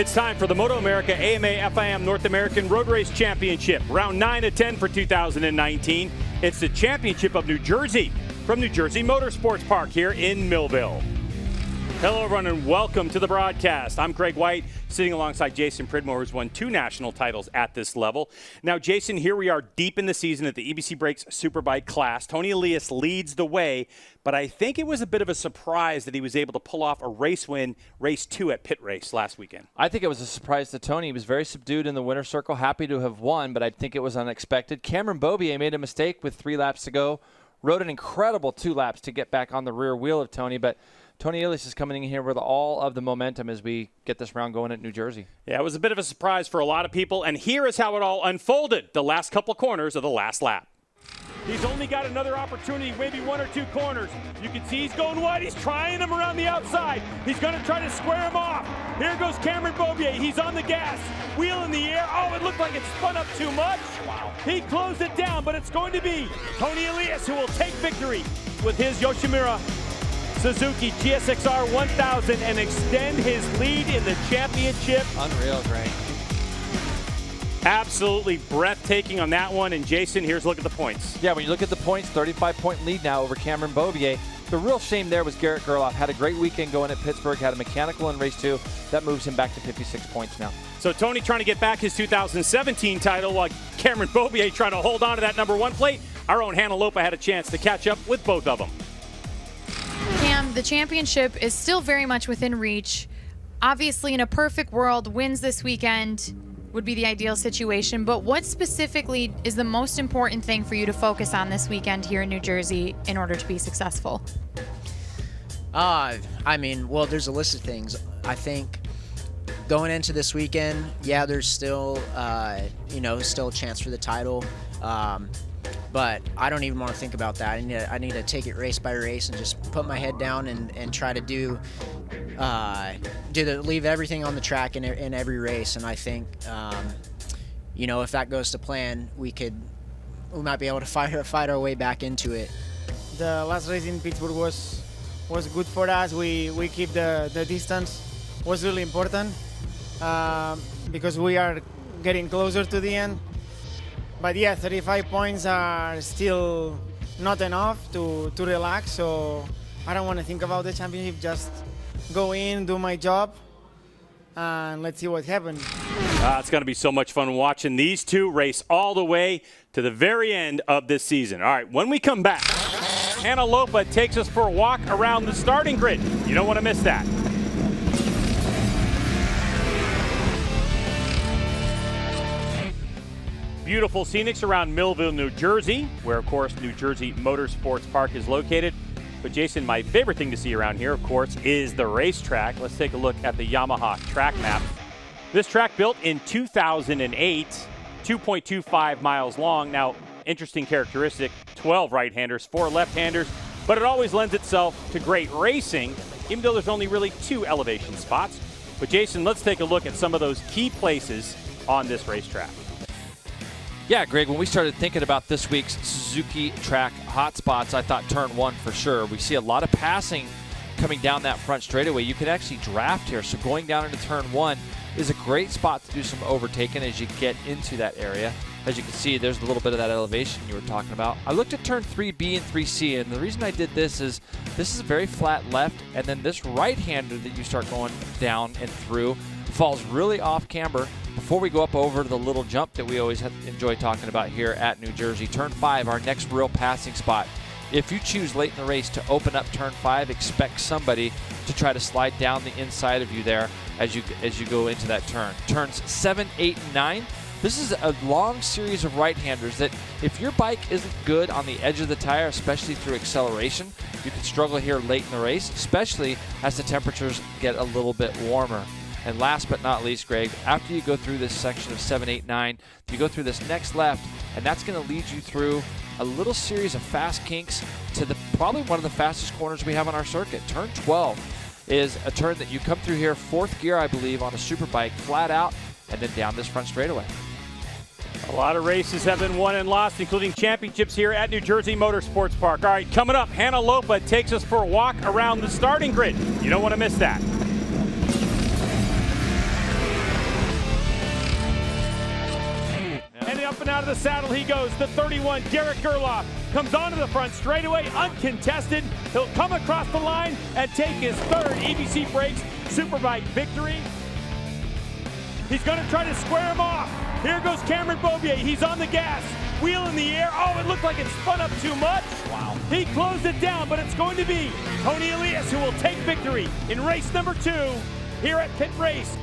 It's time for the MotoAmerica AMA FIM North American Road Race Championship, round 9 of 10 for 2019. It's the Championship of New Jersey from New Jersey Motorsports Park here in Millville. Hello, everyone, and welcome to the broadcast. I'm Greg White, sitting alongside Jason Pridmore, who's won 2 national titles at this level. Now, Jason, here we are deep in the season at the EBC Brakes Superbike class. Tony Elias leads the way, but I think it was a bit of a surprise that he was able to pull off a race win, race 2 at Pit Race last weekend. I think it was a surprise to Tony. He was very subdued in the winner's circle, happy to have won, but I think it was unexpected. Cameron Beaubier made a mistake with 3 laps to go, rode an incredible 2 laps to get back on the rear wheel of Tony, but Tony Elias is coming in here with all of the momentum as we get this round going at New Jersey. Yeah, it was a bit of a surprise for a lot of people, and here is how it all unfolded the last couple of corners of the last lap. He's only got another opportunity, maybe 1 or 2 corners. You can see he's going wide. He's trying him around the outside. He's going to try to square him off. Here goes Cameron Beaubier. He's on the gas. Wheel in the air. Oh, it looked like it spun up too much. Wow. He closed it down, but it's going to be Tony Elias who will take victory with his Yoshimura Suzuki GSXR 1000 and extend his lead in the championship. Unreal, Greg. Absolutely breathtaking on that one. And Jason, here's a look at the points. Yeah, when you look at the points, 35-point lead now over Cameron Beaubier. The real shame there was Garrett Gerloff. Had a great weekend going at Pittsburgh, had a mechanical in race 2. That moves him back to 56 points now. So Tony trying to get back his 2017 title while Cameron Beaubier trying to hold on to that number 1 plate. Our own Hannah Lopa had a chance to catch up with both of them. Cam, the championship is still very much within reach. Obviously, in a perfect world, wins this weekend would be the ideal situation, but what specifically is the most important thing for you to focus on this weekend here in New Jersey in order to be successful? Well, there's a list of things. I think going into this weekend, yeah, there's still, still a chance for the title. But I don't even want to think about that. I need to take it race by race and just put my head down and try to leave everything on the track in every race. And I think, if that goes to plan, we might be able to fight our way back into it. The last race in Pittsburgh was good for us. We keep the distance. Was really important because we are getting closer to the end. But yeah, 35 points are still not enough to relax, so I don't want to think about the championship. Just go in, do my job, and let's see what happens. It's going to be so much fun watching these two race all the way to the very end of this season. All right, when we come back, Hannah Lopa takes us for a walk around the starting grid. You don't want to miss that. Beautiful scenics around Millville, New Jersey, where, of course, New Jersey Motorsports Park is located. But, Jason, my favorite thing to see around here, of course, is the racetrack. Let's take a look at the Yamaha track map. This track built in 2008, 2.25 miles long. Now, interesting characteristic, 12 right-handers, 4 left-handers, but it always lends itself to great racing, even though there's only really 2 elevation spots. But, Jason, let's take a look at some of those key places on this racetrack. Yeah, Greg, when we started thinking about this week's Suzuki track hotspots, I thought turn 1 for sure. We see a lot of passing coming down that front straightaway. You can actually draft here, so going down into turn 1 is a great spot to do some overtaking as you get into that area. As you can see, there's a little bit of that elevation you were talking about. I looked at turn 3B and 3C, and the reason I did this is a very flat left, and then this right-hander that you start going down and through falls really off camber before we go up over the little jump that we always enjoy talking about here at New Jersey. Turn 5, our next real passing spot. If you choose late in the race to open up turn 5, expect somebody to try to slide down the inside of you there as you go into that turn. Turns 7, 8, and 9. This is a long series of right-handers that if your bike isn't good on the edge of the tire, especially through acceleration, you can struggle here late in the race, especially as the temperatures get a little bit warmer. And last but not least, Greg, after you go through this section of 7, 8, 9, you go through this next left, and that's going to lead you through a little series of fast kinks to probably one of the fastest corners we have on our circuit. Turn 12 is a turn that you come through here, 4th gear, I believe, on a Superbike, flat out, and then down this front straightaway. A lot of races have been won and lost, including championships here at New Jersey Motorsports Park. All right, coming up, Hannah Lopa takes us for a walk around the starting grid. You don't want to miss that. Jumping out of the saddle he goes. The 31, Garrett Gerloff, comes onto the front straightaway, uncontested. He'll come across the line and take his third EBC Brakes Superbike victory. He's going to try to square him off. Here goes Cameron Beaubier. He's on the gas. Wheel in the air. Oh, it looked like it spun up too much. Wow. He closed it down, but it's going to be Tony Elias who will take victory in race number 2 here at Pit Race.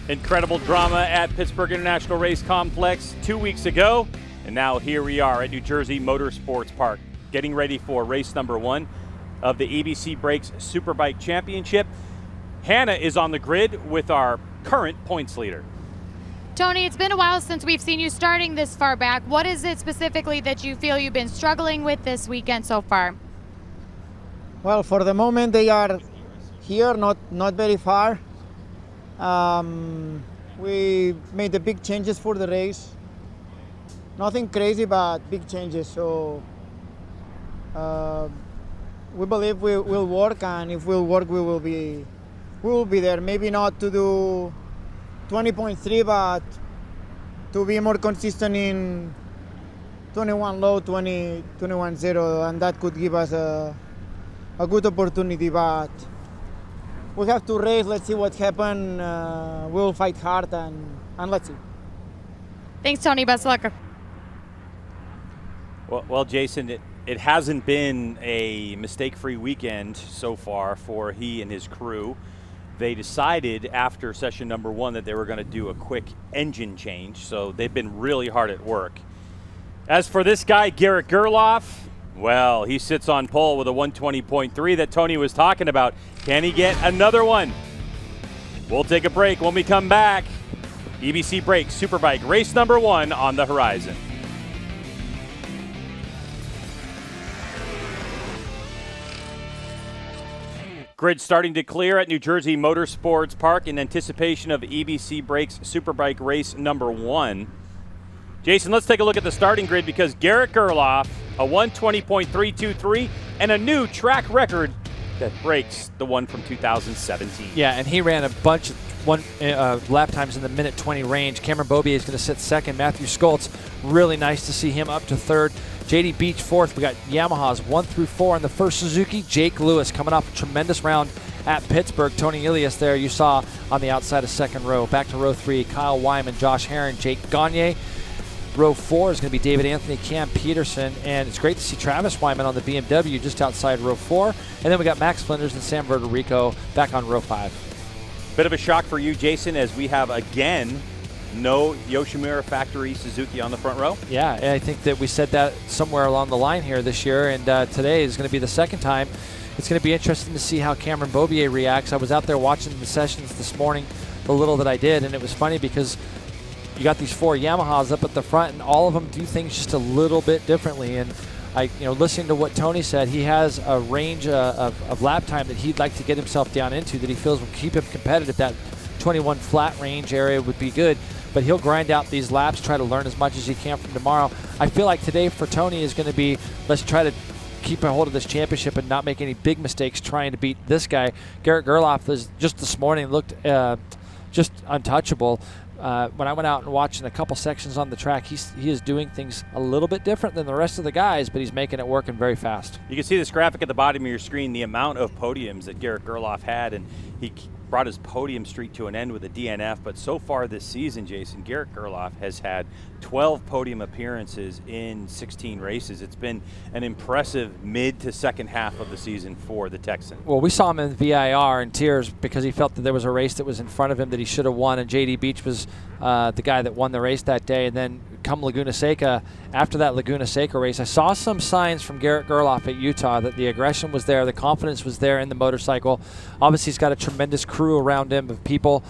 Incredible drama at Pittsburgh International Race Complex 2 weeks ago. And now here we are at New Jersey Motorsports Park, getting ready for race number 1 of the EBC Brakes Superbike Championship. Hannah is on the grid with our current points leader. Tony, it's been a while since we've seen you starting this far back. What is it specifically that you feel you've been struggling with this weekend so far? Well, for the moment they are here, not very far. We made the big changes for the race. Nothing crazy, but big changes. So we believe we will work, and if we'll work, we will be there. Maybe not to do 20.3, but to be more consistent in 21 low, 21 0, and that could give us a good opportunity. But we have to race. Let's see what happens. We'll fight hard, and let's see. Thanks, Tony. Best of luck. Well, Jason, it hasn't been a mistake-free weekend so far for he and his crew. They decided after session number 1 that they were going to do a quick engine change, so they've been really hard at work. As for this guy, Garrett Gerloff, well, he sits on pole with a 120.3 that Tony was talking about. Can he get another one? We'll take a break. When we come back, EBC Brakes Superbike race number 1 on the horizon. Grid starting to clear at New Jersey Motorsports Park in anticipation of EBC Brakes Superbike race number 1. Jason, let's take a look at the starting grid because Garrett Gerloff, a 120.323, and a new track record that breaks the one from 2017. Yeah, and he ran a bunch of lap times in the minute 20 range. Cameron Beaubier is going to sit second. Matthew Skoltz, really nice to see him up to third. JD Beach fourth. We got Yamahas 1 through 4 in the first Suzuki. Jake Lewis coming off a tremendous round at Pittsburgh. Tony Elias there you saw on the outside of second row. Back to row 3, Kyle Wyman, Josh Herron, Jake Gagne. Row 4 is going to be David Anthony, Cam Peterson, and it's great to see Travis Wyman on the BMW just outside row 4. And then we got Max Flinders and Sam Vertorico back on row 5. Bit of a shock for you, Jason, as we have again no Yoshimura factory Suzuki on the front row. Yeah, and I think that we said that somewhere along the line here this year, and today is going to be the second time. It's going to be interesting to see how Cameron Beaubier reacts. I was out there watching the sessions this morning, the little that I did, and it was funny because you got these 4 Yamahas up at the front, and all of them do things just a little bit differently. And listening to what Tony said, he has a range of lap time that he'd like to get himself down into that he feels will keep him competitive. That 21 flat range area would be good, but he'll grind out these laps, try to learn as much as he can from tomorrow. I feel like today for Tony is going to be, let's try to keep a hold of this championship and not make any big mistakes trying to beat this guy. Garrett Gerloff is just this morning looked just untouchable. When I went out and watching a couple sections on the track, he is doing things a little bit different than the rest of the guys, but he's making it work and very fast. You can see this graphic at the bottom of your screen, the amount of podiums that Garrett Gerloff had, and he brought his podium streak to an end with a DNF. But so far this season, Jason, Garrett Gerloff has had 12 podium appearances in 16 races. It's been an impressive mid to second half of the season for the Texan. Well, we saw him in VIR in tears because he felt that there was a race that was in front of him that he should have won, and JD Beach was the guy that won the race that day. And then come Laguna Seca, after that Laguna Seca race, I saw some signs from Garrett Gerloff at Utah that the aggression was there, the confidence was there in the motorcycle. Obviously, he's got a tremendous crew around him of people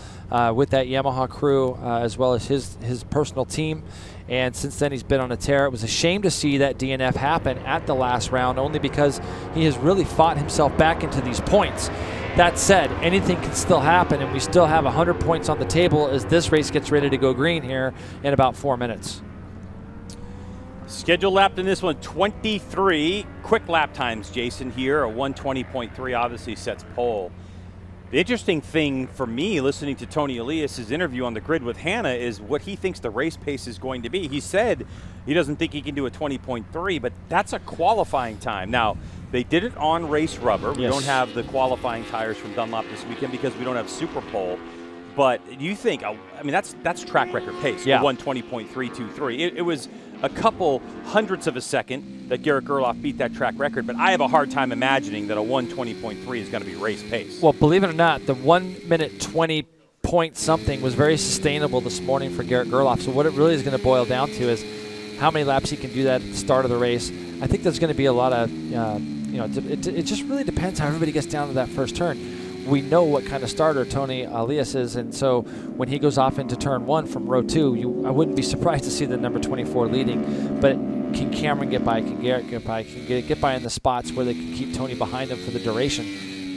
with that Yamaha crew, as well as his personal team. And since then, he's been on a tear. It was a shame to see that DNF happen at the last round, only because he has really fought himself back into these points. That said, anything can still happen, and we still have 100 points on the table as this race gets ready to go green here in about 4 minutes. Schedule lapped in this one, 23 quick lap times, Jason, here. A 120.3 obviously sets pole. The interesting thing for me listening to Tony Elias's interview on the grid with Hannah is what he thinks the race pace is going to be. He said he doesn't think he can do a 20.3, but that's a qualifying time. Now, they did it on race rubber. We don't have the qualifying tires from Dunlop this weekend because we don't have Super Pole. But you think, I mean, that's track record pace. Yeah. 1:20.323. It was a couple hundredths of a second that Garrett Gerloff beat that track record, but I have a hard time imagining that a 1:20.3 is going to be race pace. Well, believe it or not, the 1 minute 20 point something was very sustainable this morning for Garrett Gerloff. So what it really is going to boil down to is how many laps he can do that at the start of the race. I think there's going to be a lot of, it just really depends how everybody gets down to that first turn. We know what kind of starter Tony Elias is, and so when he goes off into turn 1 from row 2, I wouldn't be surprised to see the number 24 leading. But can Cameron get by? Can Garrett get by? Can get by in the spots where they can keep Tony behind them for the duration?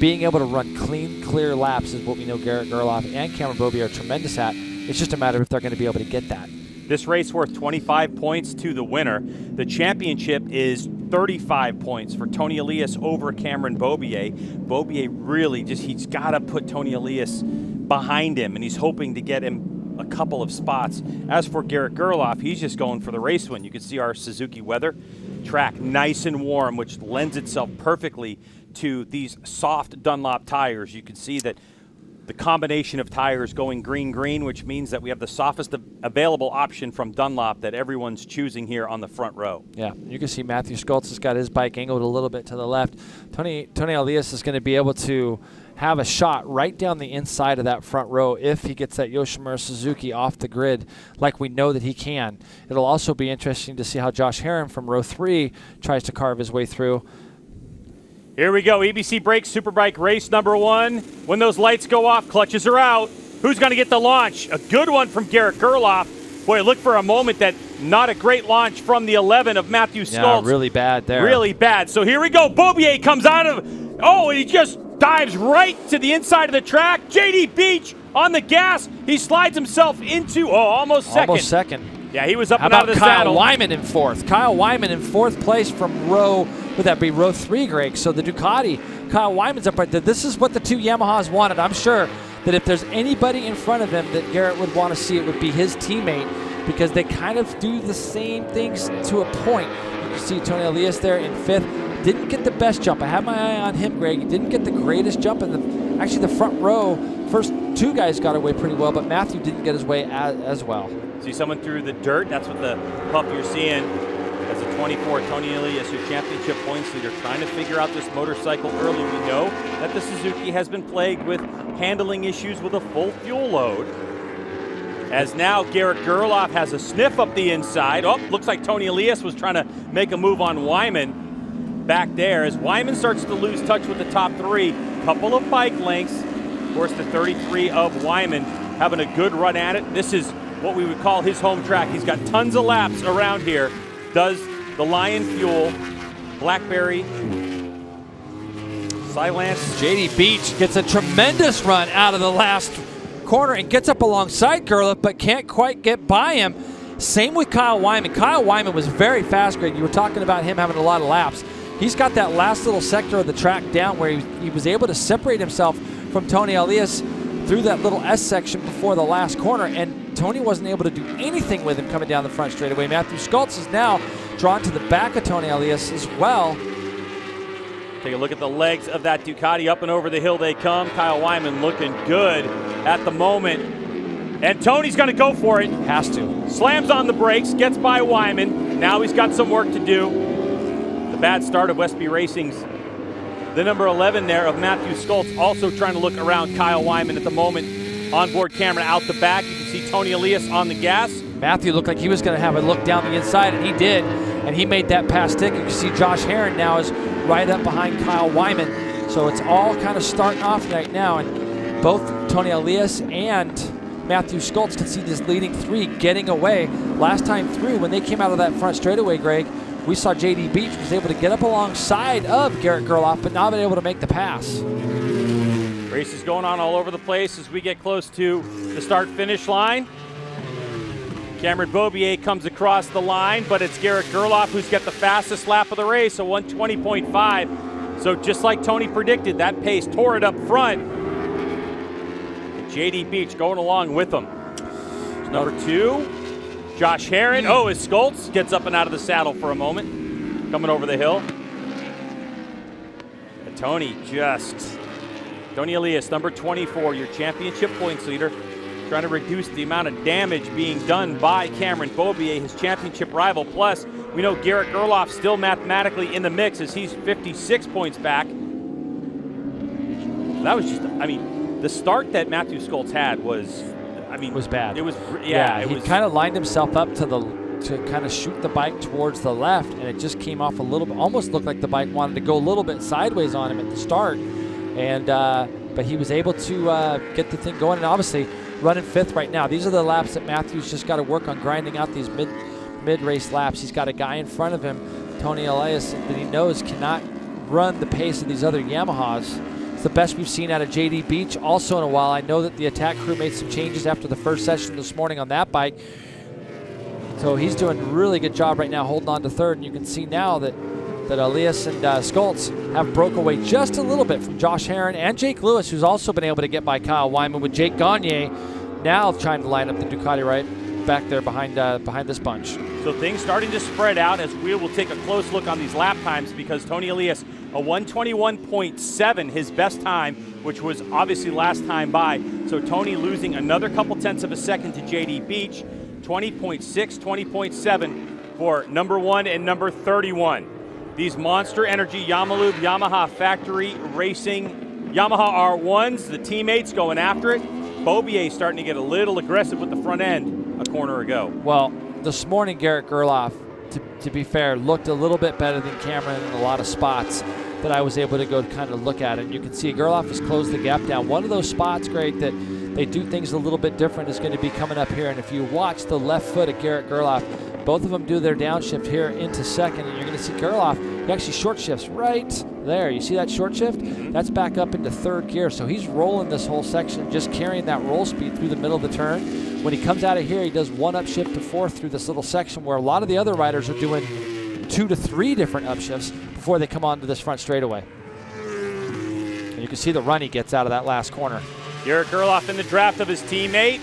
Being able to run clean, clear laps is what we know Garrett Gerloff and Cameron Beaubier are tremendous at. It's just a matter of if they're going to be able to get that. This race worth 25 points to the winner. The championship is 35 points for Tony Elias over Cameron Beaubier. Beaubier really he's got to put Tony Elias behind him, and he's hoping to get him a couple of spots. As for Garrett Gerloff, he's just going for the race win. You can see our Suzuki weather track nice and warm, which lends itself perfectly to these soft Dunlop tires. You can see that the combination of tires going green-green, which means that we have the softest available option from Dunlop that everyone's choosing here on the front row. Yeah, you can see Matthew Schultz has got his bike angled a little bit to the left. Tony Elias is going to be able to have a shot right down the inside of that front row if he gets that Yoshimura Suzuki off the grid like we know that he can. It'll also be interesting to see how Josh Herron from row 3 tries to carve his way through. Here we go, EBC Brakes Superbike race number 1. When those lights go off, clutches are out. Who's going to get the launch? A good one from Garrett Gerloff. Boy, look for a moment that not a great launch from the 11 of Matthew Schultz. Yeah, really bad there. Really bad. So here we go. Beaubier comes out of, and he just dives right to the inside of the track. JD Beach on the gas. He slides himself into, almost second. Almost second. Yeah, he was up How and out about of the Kyle saddle. Wyman in 4th? Kyle Wyman in 4th place from row, would that be row 3, Greg? So the Ducati, Kyle Wyman's up right there. This is what the two Yamahas wanted. I'm sure that if there's anybody in front of him that Garrett would want to see, it would be his teammate, because they kind of do the same things to a point. You can see Tony Elias there in 5th. Didn't get the best jump. I had my eye on him, Greg. He didn't get the greatest jump in actually the front row. First 2 guys got away pretty well, but Matthew didn't get his way as well. See someone through the dirt. That's what the pup you're seeing as a 24 Tony Elias, your championship points leader, trying to figure out this motorcycle early. We know that the Suzuki has been plagued with handling issues with a full fuel load. As now Garrett Gerloff has a sniff up the inside. Looks like Tony Elias was trying to make a move on Wyman back there. As Wyman starts to lose touch with the top 3, couple of bike lengths. Of course, the 33 of Wyman having a good run at it. This is what we would call his home track. He's got tons of laps around here. Does the Lion Fuel, Blackberry, Silence. JD Beach gets a tremendous run out of the last corner and gets up alongside Gerloff, but can't quite get by him. Same with Kyle Wyman. Kyle Wyman was very fast, Greg. You were talking about him having a lot of laps. He's got that last little sector of the track down where he was able to separate himself from Tony Elias through that little S section before the last corner, and Tony wasn't able to do anything with him coming down the front straightaway. Matthew Schultz is now drawn to the back of Tony Elias as well. Take a look at the legs of that Ducati. Up and over the hill they come. Kyle Wyman looking good at the moment. And Tony's going to go for it. Has to. Slams on the brakes, gets by Wyman. Now he's got some work to do. The bad start of Westby Racing's the number 11 there of Matthew Schultz, also trying to look around Kyle Wyman at the moment. Onboard camera out the back. You can see Tony Elias on the gas. Matthew looked like he was going to have a look down the inside, and he did. And he made that pass stick. You can see Josh Herron now is right up behind Kyle Wyman. So it's all kind of starting off right now. And both Tony Elias and Matthew Schultz can see this leading 3 getting away. Last time through, when they came out of that front straightaway, Greg, we saw JD Beach was able to get up alongside of Garrett Gerloff, but not been able to make the pass. Race is going on all over the place as we get close to the start-finish line. Cameron Beaubier comes across the line, but it's Garrett Gerloff who's got the fastest lap of the race, a 1:20.5. So just like Tony predicted, that pace tore it up front. J.D. Beach going along with them. Number 2, Josh Herron. Oh, as Skoltz gets up and out of the saddle for a moment, coming over the hill. And Tony Elias, number 24, your championship points leader, trying to reduce the amount of damage being done by Cameron Beaubier, his championship rival. Plus, we know Garrett Gerloff still mathematically in the mix as he's 56 points back. That was just, I mean, the start that Matthew Skoltz had was, I mean, was bad. It was, he kind of lined himself up to kind of shoot the bike towards the left, and it just came off a little bit, almost looked like the bike wanted to go a little bit sideways on him at the start. And but he was able to get the thing going, and obviously running 5th right now. These are the laps that Matthew's just got to work on grinding out these mid-race laps. He's got a guy in front of him, Tony Elias, that he knows cannot run the pace of these other Yamahas. It's the best we've seen out of J.D. Beach also in a while. I know that the attack crew made some changes after the first session this morning on that bike. So he's doing a really good job right now holding on to 3rd, and you can see now that Elias and Skoltz have broke away just a little bit from Josh Herron and Jake Lewis, who's also been able to get by Kyle Wyman, with Jake Gagne now trying to line up the Ducati right back there behind this bunch. So things starting to spread out as we will take a close look on these lap times, because Tony Elias, a 121.7, his best time, which was obviously last time by. So Tony losing another couple tenths of a second to J.D. Beach, 20.6, 20.7 for number 1 and number 31. These Monster Energy Yamalube Yamaha Factory Racing Yamaha R1s, the teammates going after it. Beaubier starting to get a little aggressive with the front end a corner ago. Well, this morning Garrett Gerloff, to be fair, looked a little bit better than Cameron in a lot of spots that I was able to go kind of look at. And you can see Gerloff has closed the gap down. One of those spots, Greg, that they do things a little bit different is going to be coming up here. And if you watch the left foot of Garrett Gerloff, both of them do their downshift here into 2nd, and you're going to see Gerloff, he actually short shifts right there. You see that short shift? That's back up into 3rd gear. So he's rolling this whole section, just carrying that roll speed through the middle of the turn. When he comes out of here, he does 1 upshift to 4th through this little section where a lot of the other riders are doing 2 to 3 different upshifts before they come onto this front straightaway. And you can see the run he gets out of that last corner. Garrett Gerloff in the draft of his teammate.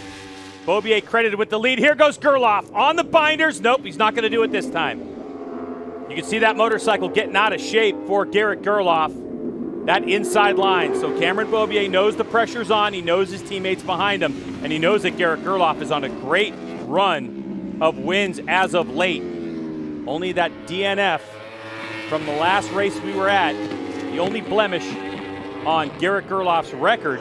Beaubier credited with the lead. Here goes Gerloff on the binders. Nope, he's not going to do it this time. You can see that motorcycle getting out of shape for Garrett Gerloff. That inside line. So Cameron Beaubier knows the pressure's on. He knows his teammates behind him. And he knows that Garrett Gerloff is on a great run of wins as of late. Only that DNF from the last race we were at, the only blemish on Garrett Gerloff's record,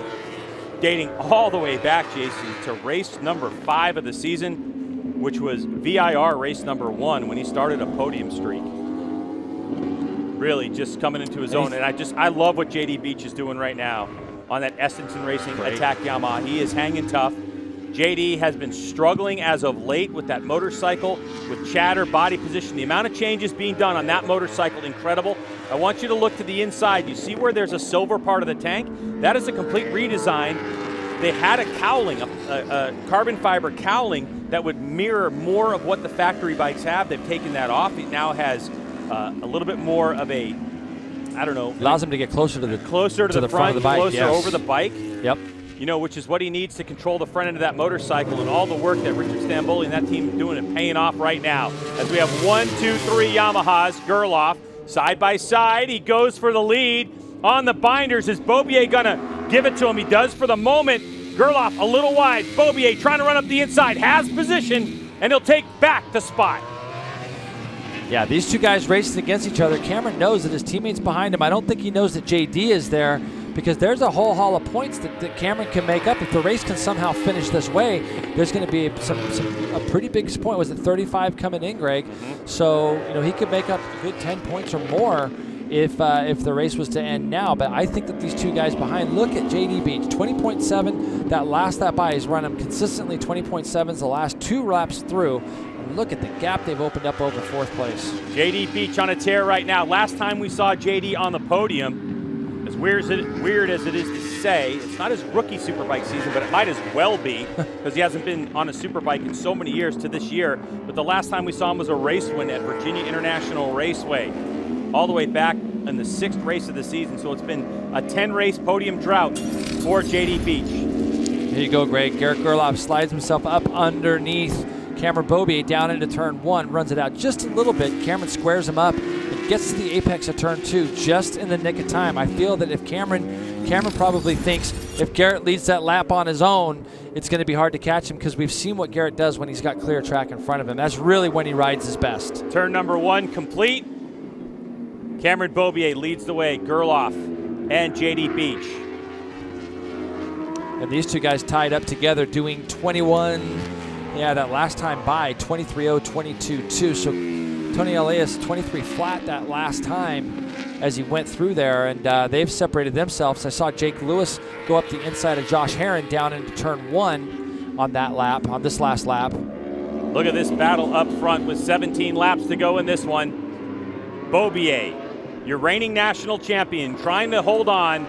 dating all the way back, Jason, to race number 5 of the season, which was VIR race number 1 when he started a podium streak. Really just coming into his own. And I love what J.D. Beach is doing right now on that Estenson Racing Attack Yamaha. He is hanging tough. J.D. has been struggling as of late with that motorcycle, with chatter, body position. The amount of changes being done on that motorcycle, incredible. I want you to look to the inside. You see where there's a silver part of the tank? That is a complete redesign. They had a cowling, a carbon fiber cowling that would mirror more of what the factory bikes have. They've taken that off. It now has a little bit more of a, I don't know. Allows him to get closer to the front of the bike, closer over the bike. Yep. You know, which is what he needs to control the front end of that motorcycle, and all the work that Richard Stamboli and that team are doing and paying off right now. As we have 1, 2, 3 Yamahas, Gerloff side by side. He goes for the lead on the binders. Is Beaubier gonna give it to him? He does for the moment. Gerloff a little wide. Beaubier trying to run up the inside, has position, and he'll take back the spot. Yeah, these two guys racing against each other. Cameron knows that his teammate's behind him. I don't think he knows that JD is there, because there's a whole haul of points that Cameron can make up. If the race can somehow finish this way, there's going to be a pretty big point. Was it 35 coming in, Greg? So, you know, he could make up a good 10 points or more if the race was to end now. But I think that these two guys behind, look at J.D. Beach, 20.7. That last lap by, he's run him consistently 20.7s the last 2 laps through. And look at the gap they've opened up over 4th place. J.D. Beach on a tear right now. Last time we saw J.D. on the podium, as weird as it is to say, it's not his rookie Superbike season, but it might as well be, because he hasn't been on a Superbike in so many years to this year. But the last time we saw him was a race win at Virginia International Raceway, all the way back in the 6th race of the season. So it's been a 10-race podium drought for J.D. Beach. Here you go, Greg. Garrett Gerloff slides himself up underneath Cameron Beaubier down into turn 1, runs it out just a little bit. Cameron squares him up and gets to the apex of turn 2 just in the nick of time. I feel that if Cameron probably thinks if Garrett leads that lap on his own, it's going to be hard to catch him, because we've seen what Garrett does when he's got clear track in front of him. That's really when he rides his best. Turn number 1 complete. Cameron Beaubier leads the way. Gerloff and JD Beach. And these two guys tied up together doing 21, that last time by 23.0, 22.2. So Tony Elias 23 flat that last time as he went through there, and they've separated themselves. I saw Jake Lewis go up the inside of Josh Herron down into turn 1 on that lap, on this last lap. Look at this battle up front with 17 laps to go in this one. Beaubier, your reigning national champion, trying to hold on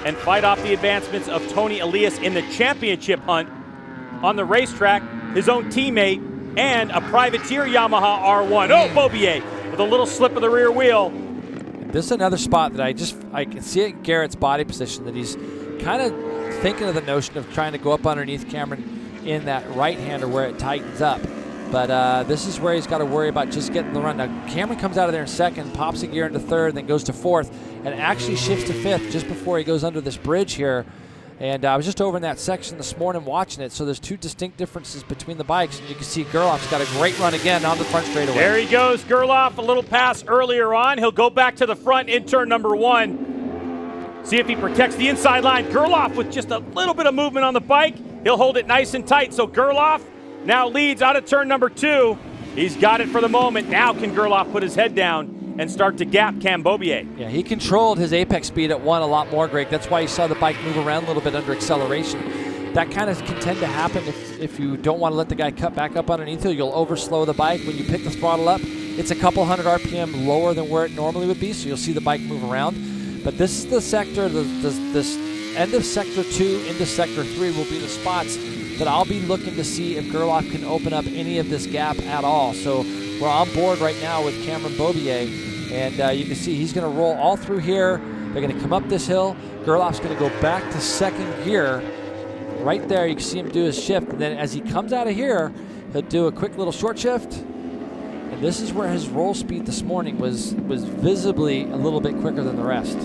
and fight off the advancements of Tony Elias in the championship hunt on the racetrack, his own teammate, and a privateer Yamaha R1. Oh, Beaubier with a little slip of the rear wheel. This is another spot that I can see at Garrett's body position that he's kind of thinking of the notion of trying to go up underneath Cameron in that right-hander where it tightens up. But this is where he's got to worry about just getting the run. Now, Cameron comes out of there in second, pops a gear into third, then goes to fourth, and actually shifts to fifth just before he goes under this bridge here. And I was just over in that section this morning watching it, so there's two distinct differences between the bikes. And you can see Gerloff's got a great run again on the front straightaway. There he goes, Gerloff, a little pass earlier on. He'll go back to the front in turn number 1. See if he protects the inside line. Gerloff with just a little bit of movement on the bike. He'll hold it nice and tight. So Gerloff now leads out of turn number 2. He's got it for the moment. Now can Gerloff put his head down and start to gap Cam Beaubier. Yeah, he controlled his apex speed at 1 a lot more, Greg. That's why you saw the bike move around a little bit under acceleration. That kind of can tend to happen if you don't want to let the guy cut back up underneath you. You'll overslow the bike. When you pick the throttle up, it's a couple hundred RPM lower than where it normally would be, so you'll see the bike move around. But this is the sector, this end of Sector 2 into Sector 3 will be the spots that I'll be looking to see if Gerloff can open up any of this gap at all. So we're on board right now with Cameron Beaubier. And you can see he's going to roll all through here. They're going to come up this hill. Gerloff's going to go back to second gear. Right there, you can see him do his shift. And then as he comes out of here, he'll do a quick little short shift. And this is where his roll speed this morning was visibly a little bit quicker than the rest.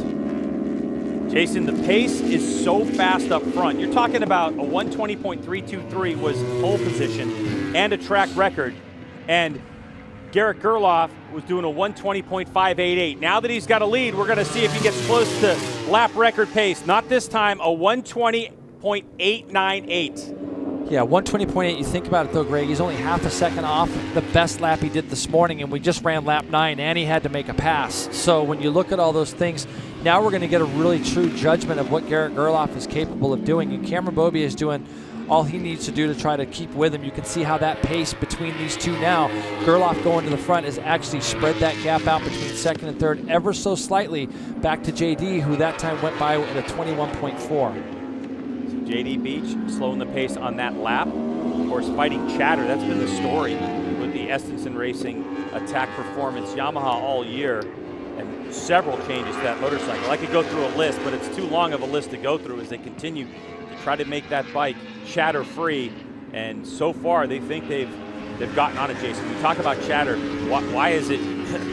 Jason, the pace is so fast up front. You're talking about a 120.323 was pole position and a track record. And Garrett Gerloff was doing a 120.588. Now that he's got a lead, we're going to see if he gets close to lap record pace. Not this time, a 120.898. Yeah, 120.8. You think about it, though, Greg, he's only half a second off the best lap he did this morning, and we just ran lap 9, and he had to make a pass. So when you look at all those things, now we're going to get a really true judgment of what Garrett Gerloff is capable of doing, and Cameron Beaubier is doing all he needs to do to try to keep with him. You can see how that pace between these two now, Gerloff going to the front, has actually spread that gap out between second and third ever so slightly back to JD, who that time went by at a 21.4. So JD Beach slowing the pace on that lap. Of course, fighting chatter. That's been the story with the Estenson Racing Attack Performance Yamaha all year, and several changes to that motorcycle. I could go through a list, but it's too long of a list to go through as they continue to try to make that bike chatter-free. And so far, they think they've gotten on it, Jason. We talk about chatter. Why is it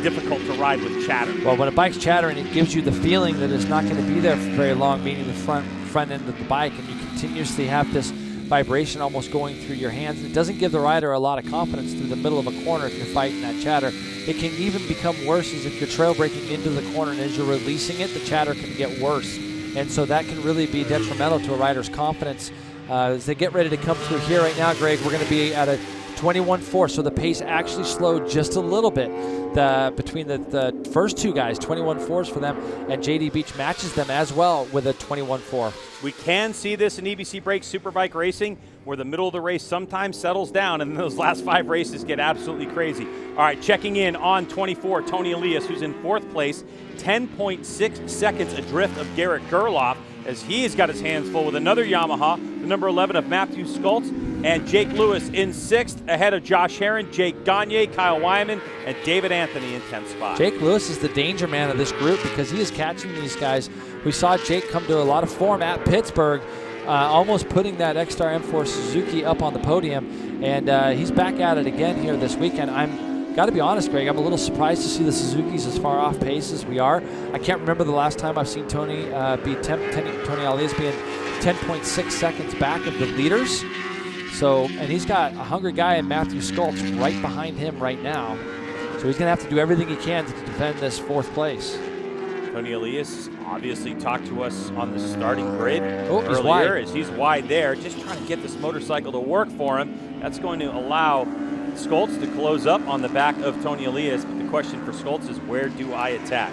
difficult to ride with chatter? Well, when a bike's chattering, it gives you the feeling that it's not going to be there for very long, meaning the front end of the bike, and you continuously have this vibration almost going through your hands. It doesn't give the rider a lot of confidence through the middle of a corner if you're fighting that chatter. It can even become worse as if you're trail braking into the corner, and as you're releasing it, the chatter can get worse. And so that can really be detrimental to a rider's confidence. As they get ready to come through here right now, Greg, we're going to be at a 21.4, so the pace actually slowed just a little bit between the first two guys. 21.4s for them, and JD Beach matches them as well with a 21.4. We can see this in EBC Break Superbike racing, where the middle of the race sometimes settles down, and those last 5 races get absolutely crazy. All right, checking in on 24, Tony Elias, who's in 4th place, 10.6 seconds adrift of Garrett Gerloff, as he's got his hands full with another Yamaha, the number 11 of Matthew Skultz, and Jake Lewis in 6th, ahead of Josh Herron, Jake Gagne, Kyle Wyman, and David Anthony in 10th spot. Jake Lewis is the danger man of this group because he is catching these guys. We saw Jake come to a lot of form at Pittsburgh, almost putting that X-Star M4 Suzuki up on the podium, and he's back at it again here this weekend. Got to be honest, Greg, I'm a little surprised to see the Suzukis as far off pace as we are. I can't remember the last time I've seen Tony Elias being 10.6 seconds back of the leaders. So, and he's got a hungry guy in Matthew Sculp's right behind him right now. So he's going to have to do everything he can to defend this 4th place. Tony Elias obviously talked to us on the starting grid earlier wide. As he's wide there, just trying to get this motorcycle to work for him. That's going to allow Scults to close up on the back of Tony Elias, but the question for Scults is, where do I attack?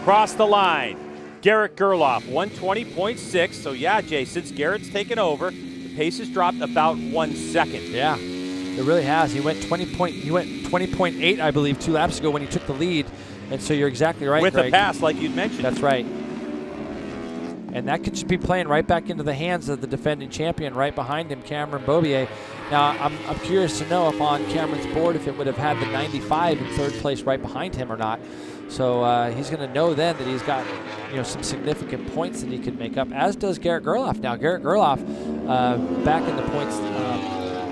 Cross the line, Garrett Gerloff, 120.6. So yeah, Jay, since Garrett's taken over, the pace has dropped about 1 second. Yeah, it really has. He went 20.8, I believe, 2 laps ago when he took the lead. And so you're exactly right, With Greg. a pass, like you'd mentioned. That's right. And that could just be playing right back into the hands of the defending champion right behind him, Cameron Beaubier. Now, I'm curious to know if on Cameron's board if it would have had the 95 in 3rd place right behind him or not. So he's going to know then that he's got some significant points that he could make up, as does Garrett Gerloff. Now, Garrett Gerloff back in the points,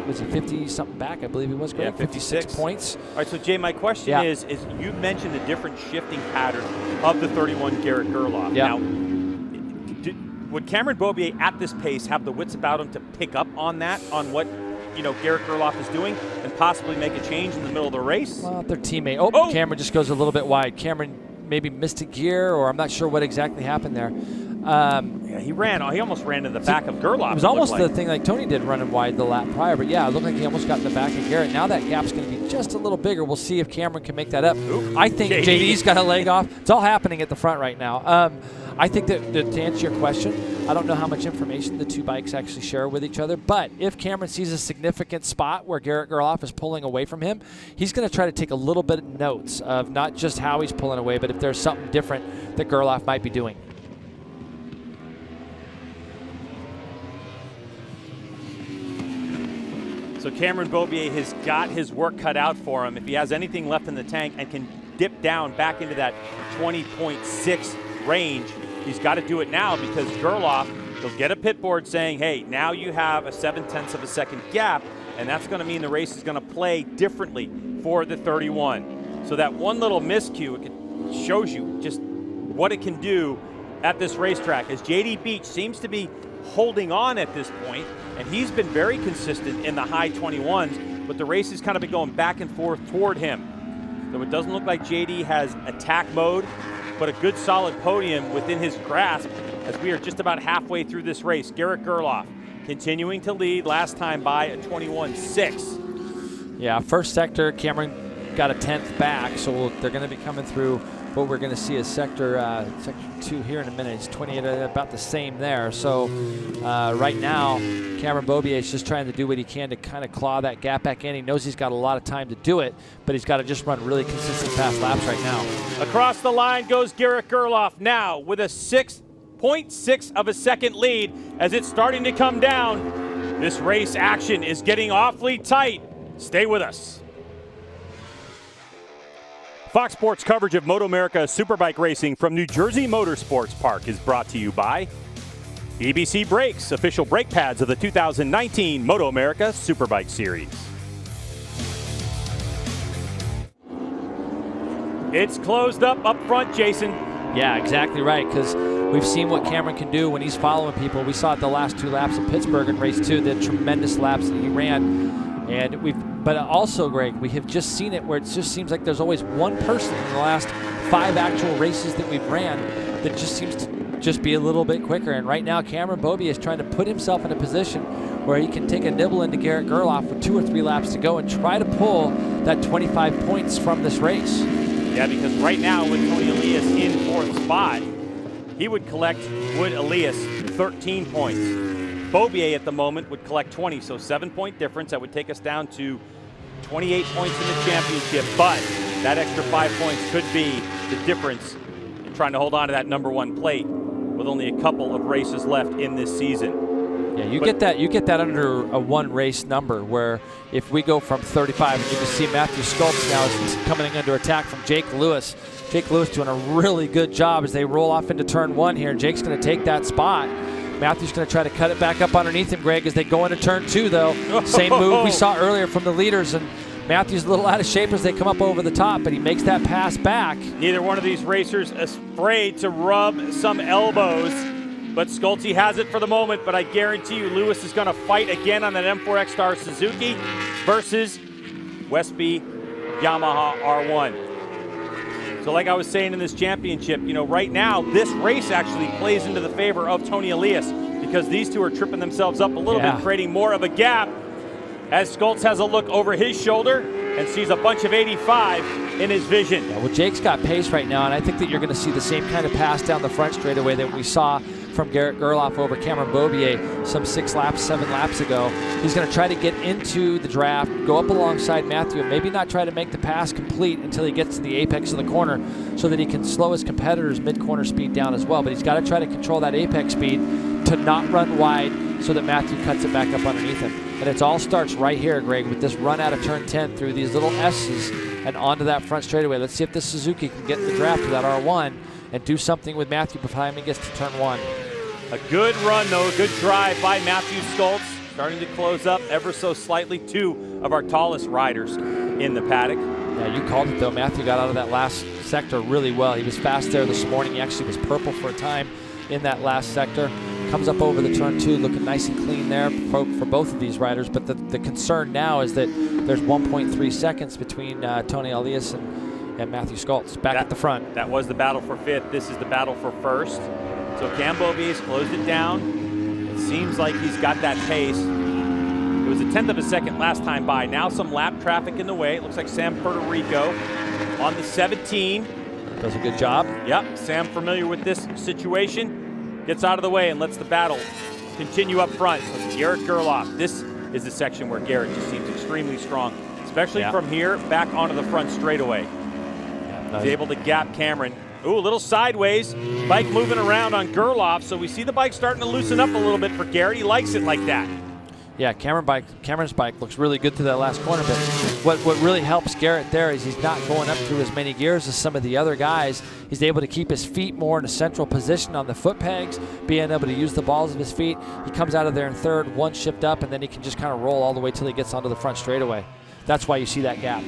was he 50-something back? I believe he was, Greg? Yeah, 56 points. All right, so Jay, my question is you mentioned the different shifting pattern of the 31 Garrett Gerloff. Yeah. Now, would Cameron Beaubier at this pace have the wits about him to pick up on that, on what Garrett Gerloff is doing, and possibly make a change in the middle of the race? Well, their teammate. Oh, Cameron just goes a little bit wide. Cameron maybe missed a gear, or I'm not sure what exactly happened there. Yeah, he almost ran into the back of Gerloff. It was almost the thing like Tony did running wide the lap prior, but yeah, it looked like he almost got in the back of Garrett. Now that gap's going to be just a little bigger. We'll see if Cameron can make that up. I think JD's got a leg off. It's all happening at the front right now. I think that to answer your question, I don't know how much information the 2 bikes actually share with each other, but if Cameron sees a significant spot where Garrett Gerloff is pulling away from him, he's going to try to take a little bit of notes of not just how he's pulling away, but if there's something different that Gerloff might be doing. So Cameron Beaubier has got his work cut out for him. If he has anything left in the tank and can dip down back into that 20.6 range, he's got to do it now, because Gerloff, he'll get a pit board saying, hey, now you have a 0.7 of a second gap, and that's going to mean the race is going to play differently for the 31. So that one little miscue, it shows you just what it can do at this racetrack, as JD Beach seems to be holding on at this point, and he's been very consistent in the high 21s, but the race has kind of been going back and forth toward him. So it doesn't look like JD has attack mode, but a good solid podium within his grasp as we are just about halfway through this race. Garrett Gerloff continuing to lead, last time by a 21.6. Yeah, first sector, Cameron got a 10th back, so they're going to be coming through what we're going to see is sector 2 here in a minute. It's 28, about the same there. So right now, Cameron Beaubier is just trying to do what he can to kind of claw that gap back in. He knows he's got a lot of time to do it, but he's got to just run really consistent fast laps right now. Across the line goes Garrett Gerloff now with a 6.6 of a second lead as it's starting to come down. This race action is getting awfully tight. Stay with us. Fox Sports coverage of MotoAmerica Superbike racing from New Jersey Motorsports Park is brought to you by EBC Brakes, official brake pads of the 2019 MotoAmerica Superbike Series. It's closed up front, Jason. Yeah, exactly right, because we've seen what Cameron can do when he's following people. We saw it the last 2 laps at Pittsburgh in race 2, the tremendous laps that he ran. But also, Greg, we have just seen it where it just seems like there's always one person in the last 5 actual races that we've ran that just seems to just be a little bit quicker. And right now, Cameron Beaubier is trying to put himself in a position where he can take a nibble into Garrett Gerloff with 2 or 3 laps to go and try to pull that 25 points from this race. Yeah, because right now with Tony Elias in 4th spot, he would collect Elias 13 points. Beaubier at the moment would collect 20, so 7-point difference. That would take us down to 28 points in the championship, but that extra 5 points could be the difference in trying to hold on to that _1 plate with only a couple of races left in this season. Yeah, you get that under a 1 race number, where if we go from 35, and you can see Matthew Sculpts now is coming under attack from Jake Lewis. Jake Lewis doing a really good job as they roll off into turn 1 here. Jake's going to take that spot. Matthew's going to try to cut it back up underneath him, Greg, as they go into turn 2, though. Same move we saw earlier from the leaders, and Matthew's a little out of shape as they come up over the top, but he makes that pass back. Neither one of these racers is afraid to rub some elbows, but Schulte has it for the moment, but I guarantee you Lewis is going to fight again on that M4X Star Suzuki versus Westby Yamaha R1. So like I was saying in this championship, you know, right now, this race actually plays into the favor of Tony Elias because these two are tripping themselves up a little bit, creating more of a gap as Schulte has a look over his shoulder and sees a bunch of 85 in his vision. Yeah, well, Jake's got pace right now, and I think that you're going to see the same kind of pass down the front straightaway that we saw from Garrett Gerloff over Cameron Beaubier some 7 laps ago. He's going to try to get into the draft, go up alongside Matthew, and maybe not try to make the pass complete until he gets to the apex of the corner so that he can slow his competitors' mid-corner speed down as well. But he's got to try to control that apex speed to not run wide so that Matthew cuts it back up underneath him. And it all starts right here, Greg, with this run out of turn 10 through these little S's and onto that front straightaway. Let's see if this Suzuki can get in the draft to that R1 and do something with Matthew before he gets to turn 1. A good run, though, a good drive by Matthew Schulte, starting to close up ever so slightly. 2 of our tallest riders in the paddock. Yeah, you called it, though. Matthew got out of that last sector really well. He was fast there this morning. He actually was purple for a time in that last sector. Comes up over the turn 2, looking nice and clean there for both of these riders. But the concern now is that there's 1.3 seconds between Tony Elias and Matthew Schulte back at the front. That was the battle for 5th. This is the battle for 1st. So Cam Beaubier's closed it down. It seems like he's got that pace. It was a 1/10 of a second last time by. Now some lap traffic in the way. It looks like Sam Puerto Rico on the 17. Does a good job. Yep, Sam familiar with this situation. Gets out of the way and lets the battle continue up front. So Garrett Gerloff. This is the section where Garrett just seems extremely strong, especially from here back onto the front straightaway. He's able to gap Cameron. Ooh, a little sideways. Bike moving around on Gerloff, so we see the bike starting to loosen up a little bit for Garrett. He likes it like that. Yeah, Cameron's bike looks really good to that last corner, but what really helps Garrett there is he's not going up through as many gears as some of the other guys. He's able to keep his feet more in a central position on the foot pegs, being able to use the balls of his feet. He comes out of there in third, one shift up, and then he can just kind of roll all the way till he gets onto the front straightaway. That's why you see that gap.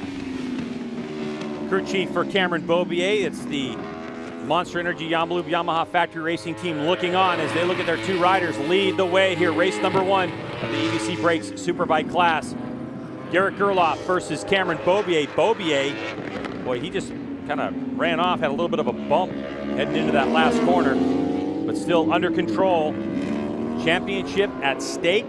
Crew chief for Cameron Beaubier. It's the Monster Energy Yamaha Factory Racing Team looking on as they look at their 2 riders lead the way here. Race number 1 of the EBC Brakes Superbike class. Garrett Gerloff versus Cameron Beaubier. Beaubier, boy, he just kind of ran off, had a little bit of a bump heading into that last corner, but still under control. Championship at stake.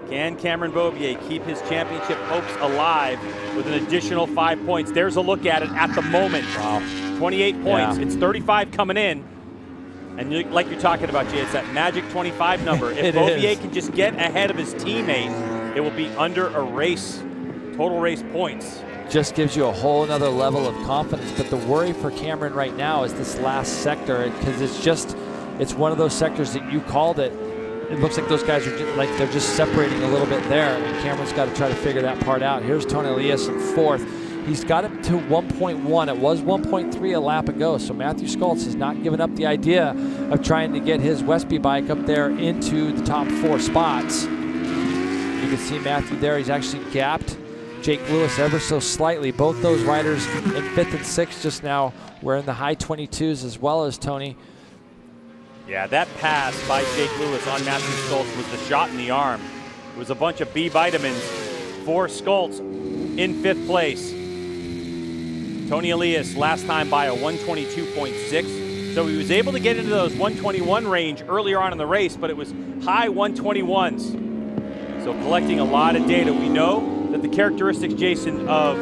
Can Cameron Beaubier keep his championship hopes alive with an additional 5 points? There's a look at it at the moment. Wow. 28 points. Yeah. It's 35 coming in. And like you're talking about, Jay, it's that magic 25 number. If Beaubier can just get ahead of his teammate, it will be under a race, total race points. Just gives you a whole nother level of confidence. But the worry for Cameron right now is this last sector, because it's one of those sectors that you called it. It looks like those guys are they're just separating a little bit there, and Cameron's got to try to figure that part out. Here's Tony Elias in 4th. He's got it to 1.1. It was 1.3 a lap ago, so Matthew Schulte has not given up the idea of trying to get his Westby bike up there into the top 4 spots. You can see Matthew there. He's actually gapped Jake Lewis ever so slightly. Both those riders in 5th and 6th just now were in the high 22s as well as Tony. Yeah, that pass by Jake Lewis on Matthew Schulte was the shot in the arm. It was a bunch of B vitamins for Schulte in 5th place. Tony Elias last time by a 122.6. So he was able to get into those 121 range earlier on in the race, but it was high 121s. So collecting a lot of data. We know that the characteristics, Jason, of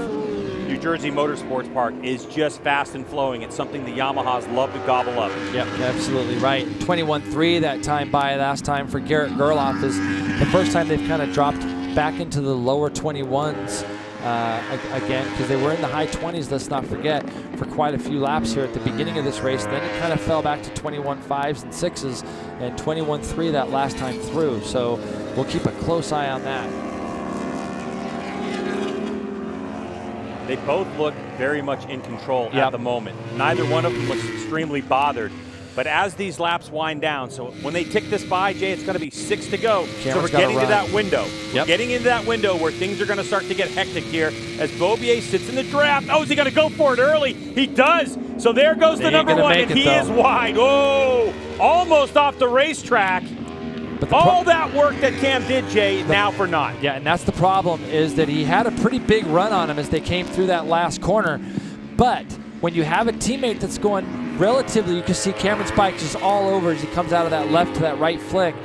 New Jersey Motorsports Park is just fast and flowing. It's something the Yamahas love to gobble up. Yep, absolutely right. 21.3 that time by last time for Garrett Gerloff is the first time they've kind of dropped back into the lower 21s again, because they were in the high 20s, let's not forget, for quite a few laps here at the beginning of this race. Then it kind of fell back to 21.5s and 6s and 21.3 that last time through. So we'll keep a close eye on that. They both look very much in control at the moment. Neither one of them looks extremely bothered. But as these laps wind down, so when they tick this by, Jay, it's going to be 6 to go. Cameron's so we're getting to that window. Yep. Getting into that window where things are going to start to get hectic here as Beaubier sits in the draft. Oh, is he going to go for it early? He does. So there goes the number one, and he is wide. Oh, almost off the racetrack. But all that work that Cam did, Jay, now for naught. Yeah, and that's the problem, is that he had a pretty big run on him as they came through that last corner. But when you have a teammate that's going relatively, you can see Cameron's bike just all over as he comes out of that left to that right flick.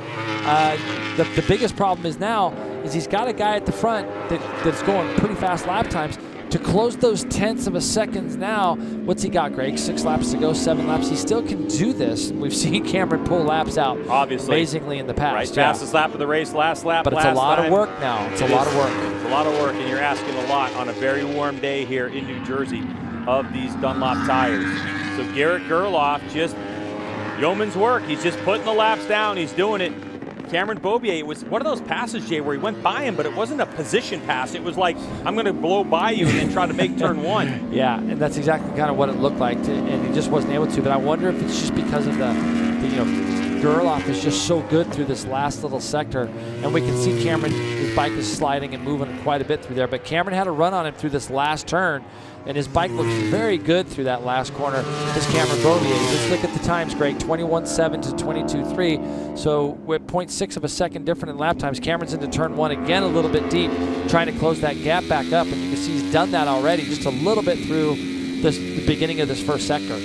The biggest problem is now is he's got a guy at the front that's going pretty fast lap times. To close those tenths of a seconds now, what's he got, Greg? 6 laps to go, 7 laps. He still can do this. We've seen Cameron pull laps out amazingly in the past. Right, fastest lap of the race, last lap. But it's a lot of work now. It's a lot of work. It's a lot of work, and you're asking a lot on a very warm day here in New Jersey of these Dunlop tires. So Garrett Gerloff, just yeoman's work. He's just putting the laps down. He's doing it. Cameron Beaubier, it was one of those passes, Jay, where he went by him, but it wasn't a position pass. It was like, I'm going to blow by you and then try to make turn one. Yeah, and that's exactly kind of what it looked like, and he just wasn't able to. But I wonder if it's just because of the Gerloff is just so good through this last little sector, and we can see Cameron, his bike is sliding and moving quite a bit through there. But Cameron had a run on him through this last turn, and his bike looks very good through that last corner. This Cameron Beaubier, just look at the times, Greg, 21.7 to 22.3. So with 0.6 of a second different in lap times. Cameron's into turn one again a little bit deep, trying to close that gap back up, and you can see he's done that already just a little bit through the beginning of this first sector.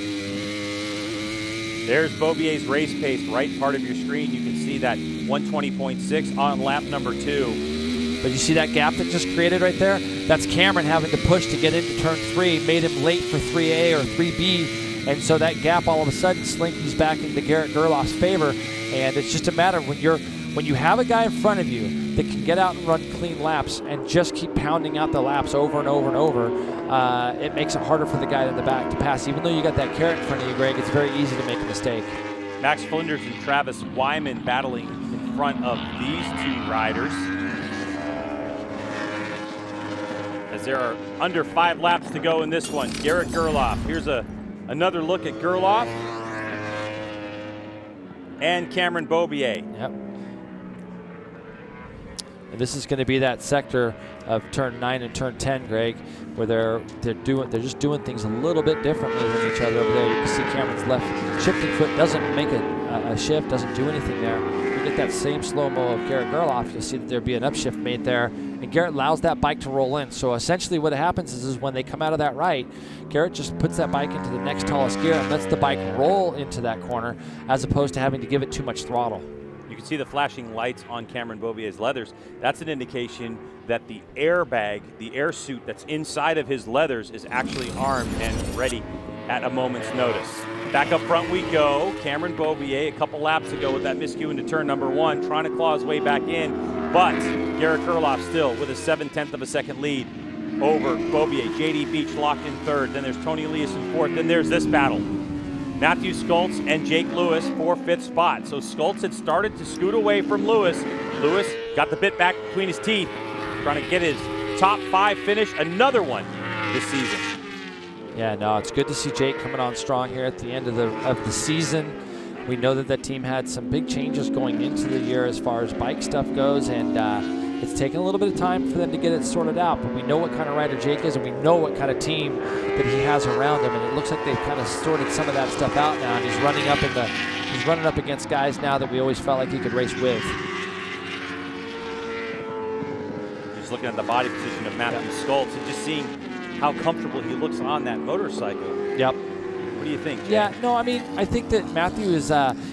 There's Beaubier's race pace, right part of your screen. You can see that 120.6 on lap number 2. But you see that gap that just created right there? That's Cameron having to push to get into turn 3, made him late for 3A or 3B, and so that gap all of a sudden slinkies back into Garrett Gerloff's favor, and it's just a matter of when you have a guy in front of you that can get out and run clean laps and just keep pounding out the laps over and over and over, it makes it harder for the guy in the back to pass. Even though you got that carrot in front of you, Greg, it's very easy to make a mistake. Max Flinders and Travis Wyman battling in front of these two riders, as there are under 5 laps to go in this one. Garrett Gerloff. Here's another look at Gerloff and Cameron Beaubier. Yep. And this is going to be that sector of turn 9 and turn 10, Greg, where they're just doing things a little bit differently than each other over there. You can see Cameron's left shifting foot doesn't make a shift, doesn't do anything there. You get that same slow-mo of Garrett Gerloff, you'll see that there'll be an upshift made there, and Garrett allows that bike to roll in. So essentially what happens is when they come out of that right, Garrett just puts that bike into the next tallest gear and lets the bike roll into that corner, as opposed to having to give it too much throttle. You can see the flashing lights on Cameron Beaubier's leathers. That's an indication that the airbag, the air suit that's inside of his leathers, is actually armed and ready at a moment's notice. Back up front we go. Cameron Beaubier a couple laps ago with that miscue into turn number 1, trying to claw his way back in, but Garrett Gerloff still with a 7/10 of a second lead over Beaubier. JD Beach locked in 3rd. Then there's Tony Elias in 4th. Then there's this battle. Matthew Skoltz and Jake Lewis for 5th spot. So Skoltz had started to scoot away from Lewis. Lewis got the bit back between his teeth, trying to get his top 5 finish, another one this season. Yeah, no, it's good to see Jake coming on strong here at the end of the season. We know that team had some big changes going into the year as far as bike stuff goes, and it's taken a little bit of time for them to get it sorted out, but we know what kind of rider Jake is, and we know what kind of team that he has around him, and it looks like they've kind of sorted some of that stuff out now, and he's running up against guys now that we always felt like he could race with. Just looking at the body position of Matthew Skoltz and just seeing how comfortable he looks on that motorcycle. Yep. What do you think, Jay? Yeah, no, I mean, I think that Matthew is,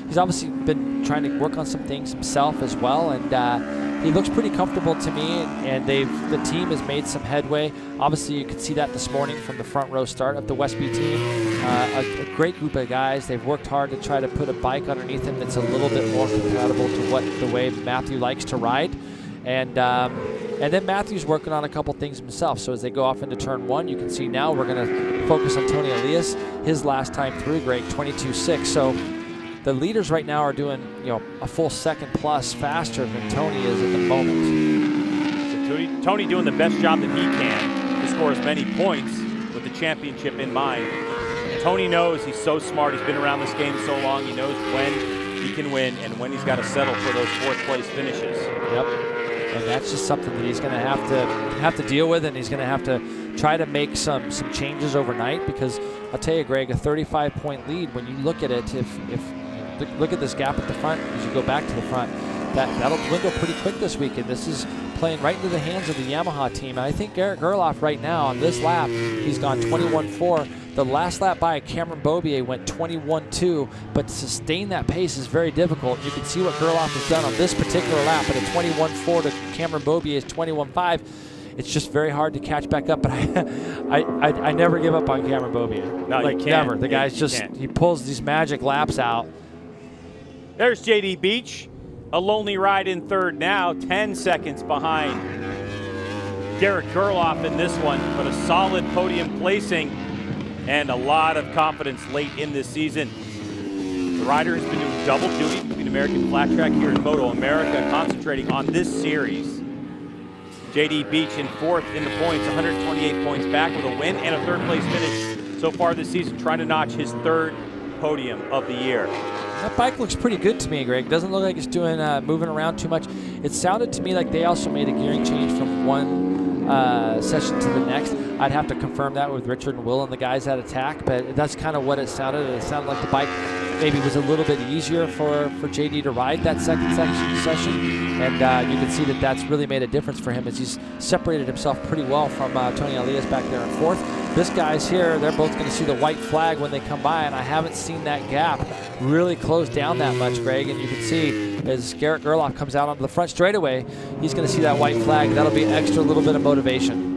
he's obviously been trying to work on some things himself as well, and he looks pretty comfortable to me, and the team has made some headway. Obviously, you could see that this morning from the front row start of the Westby team. A great group of guys. They've worked hard to try to put a bike underneath him that's a little bit more compatible to the way Matthew likes to ride. And then Matthew's working on a couple things himself. So as they go off into turn 1, you can see now we're going to focus on Tony Elias. His last time through, Greg, 22.6. So the leaders right now are doing, a full second plus faster than Tony is at the moment. So Tony doing the best job that he can to score as many points with the championship in mind. Tony knows, he's so smart. He's been around this game so long. He knows when he can win and when he's got to settle for those fourth-place finishes. Yep. And that's just something that he's going to have to deal with, and he's going to have to try to make some changes overnight, because I'll tell you, Greg, a 35-point lead, when you look at it, if look at this gap at the front as you go back to the front, that'll dwindle pretty quick this weekend. This is playing right into the hands of the Yamaha team. And I think Garrett Gerloff right now on this lap, he's gone 21.4. The last lap by Cameron Beaubier went 21.2, but to sustain that pace is very difficult. You can see what Gerloff has done on this particular lap, at a 21.4 to Cameron Beaubier's 21.5. It's just very hard to catch back up, but I never give up on Cameron Beaubier. No, like, you can't. never. The guy's just, he pulls these magic laps out. There's JD Beach, a lonely ride in third now, 10 seconds behind Garrett Gerloff in this one, but a solid podium placing and a lot of confidence late in this season. The rider has been doing double duty between American Flat Track here in MotoAmerica, concentrating on this series. JD Beach in fourth in the points, 128 points back with a win and a third-place finish so far this season, trying to notch his third podium of the year. That bike looks pretty good to me, Greg. Doesn't look like it's doing moving around too much. It sounded to me like they also made a gearing change from one session to the next. I'd have to confirm that with Richard and Will and the guys at Attack, but that's kind of what it sounded. It sounded like the bike maybe was a little bit easier for JD to ride that second session, and you can see that that's really made a difference for him, as he's separated himself pretty well from Tony Elias back there in fourth. This guy's here, they're both going to see the white flag when they come by, and I haven't seen that gap really close down that much, Greg, and you can see as Garrett Gerloff comes out onto the front straightaway, he's going to see that white flag. That'll be extra little bit of motivation.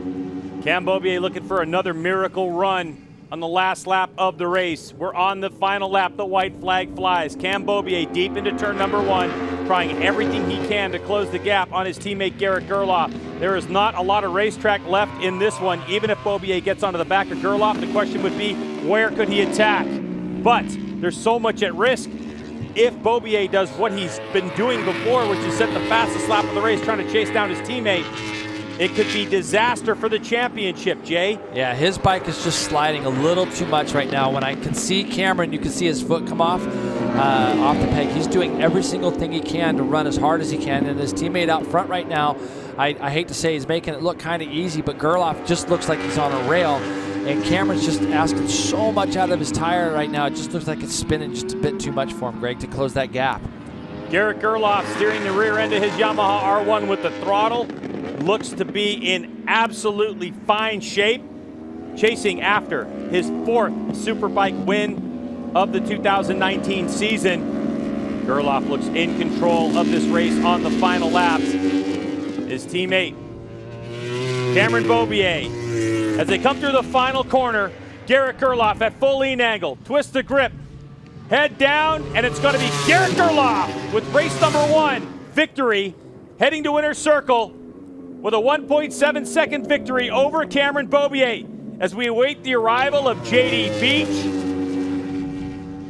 Cam Beaubier looking for another miracle run on the last lap of the race. We're on the final lap. The white flag flies. Cam Beaubier deep into turn number one, trying everything he can to close the gap on his teammate Garrett Gerloff. There is not a lot of racetrack left in this one. Even if Beaubier gets onto the back of Gerloff, the question would be, where could he attack? But there's so much at risk. If Beaubier does what he's been doing before, which is set the fastest lap of the race, trying to chase down his teammate, it could be disaster for the championship, Jay. Yeah, his bike is just sliding a little too much right now. When I can see Cameron, you can see his foot come off the peg. He's doing every single thing he can to run as hard as he can, and his teammate out front right now, I hate to say he's making it look kind of easy, but Gerloff just looks like he's on a rail, and Cameron's just asking so much out of his tire right now. It just looks like it's spinning just a bit too much for him, Greg, to close that gap. Garrett Gerloff steering the rear end of his Yamaha R1 with the throttle. Looks to be in absolutely fine shape, chasing after his fourth Superbike win of the 2019 season. Gerloff looks in control of this race on the final laps. His teammate, Cameron Beaubier, as they come through the final corner, Garrett Gerloff at full lean angle, twist the grip, head down, and it's going to be Garrett Gerloff with race number one victory, heading to winner's circle with a 1.7 second victory over Cameron Beaubier as we await the arrival of JD Beach.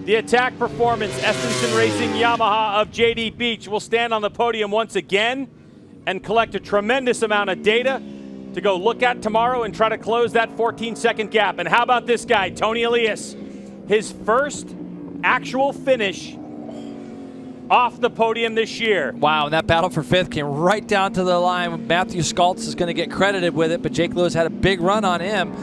The Attack Performance Estenson Racing Yamaha of JD Beach will stand on the podium once again and collect a tremendous amount of data to go look at tomorrow and try to close that 14-second gap. And how about this guy, Tony Elias? His first actual finish off the podium this year. Wow, and that battle for fifth came right down to the line. Matthew Skaltz is going to get credited with it, but Jake Lewis had a big run on him.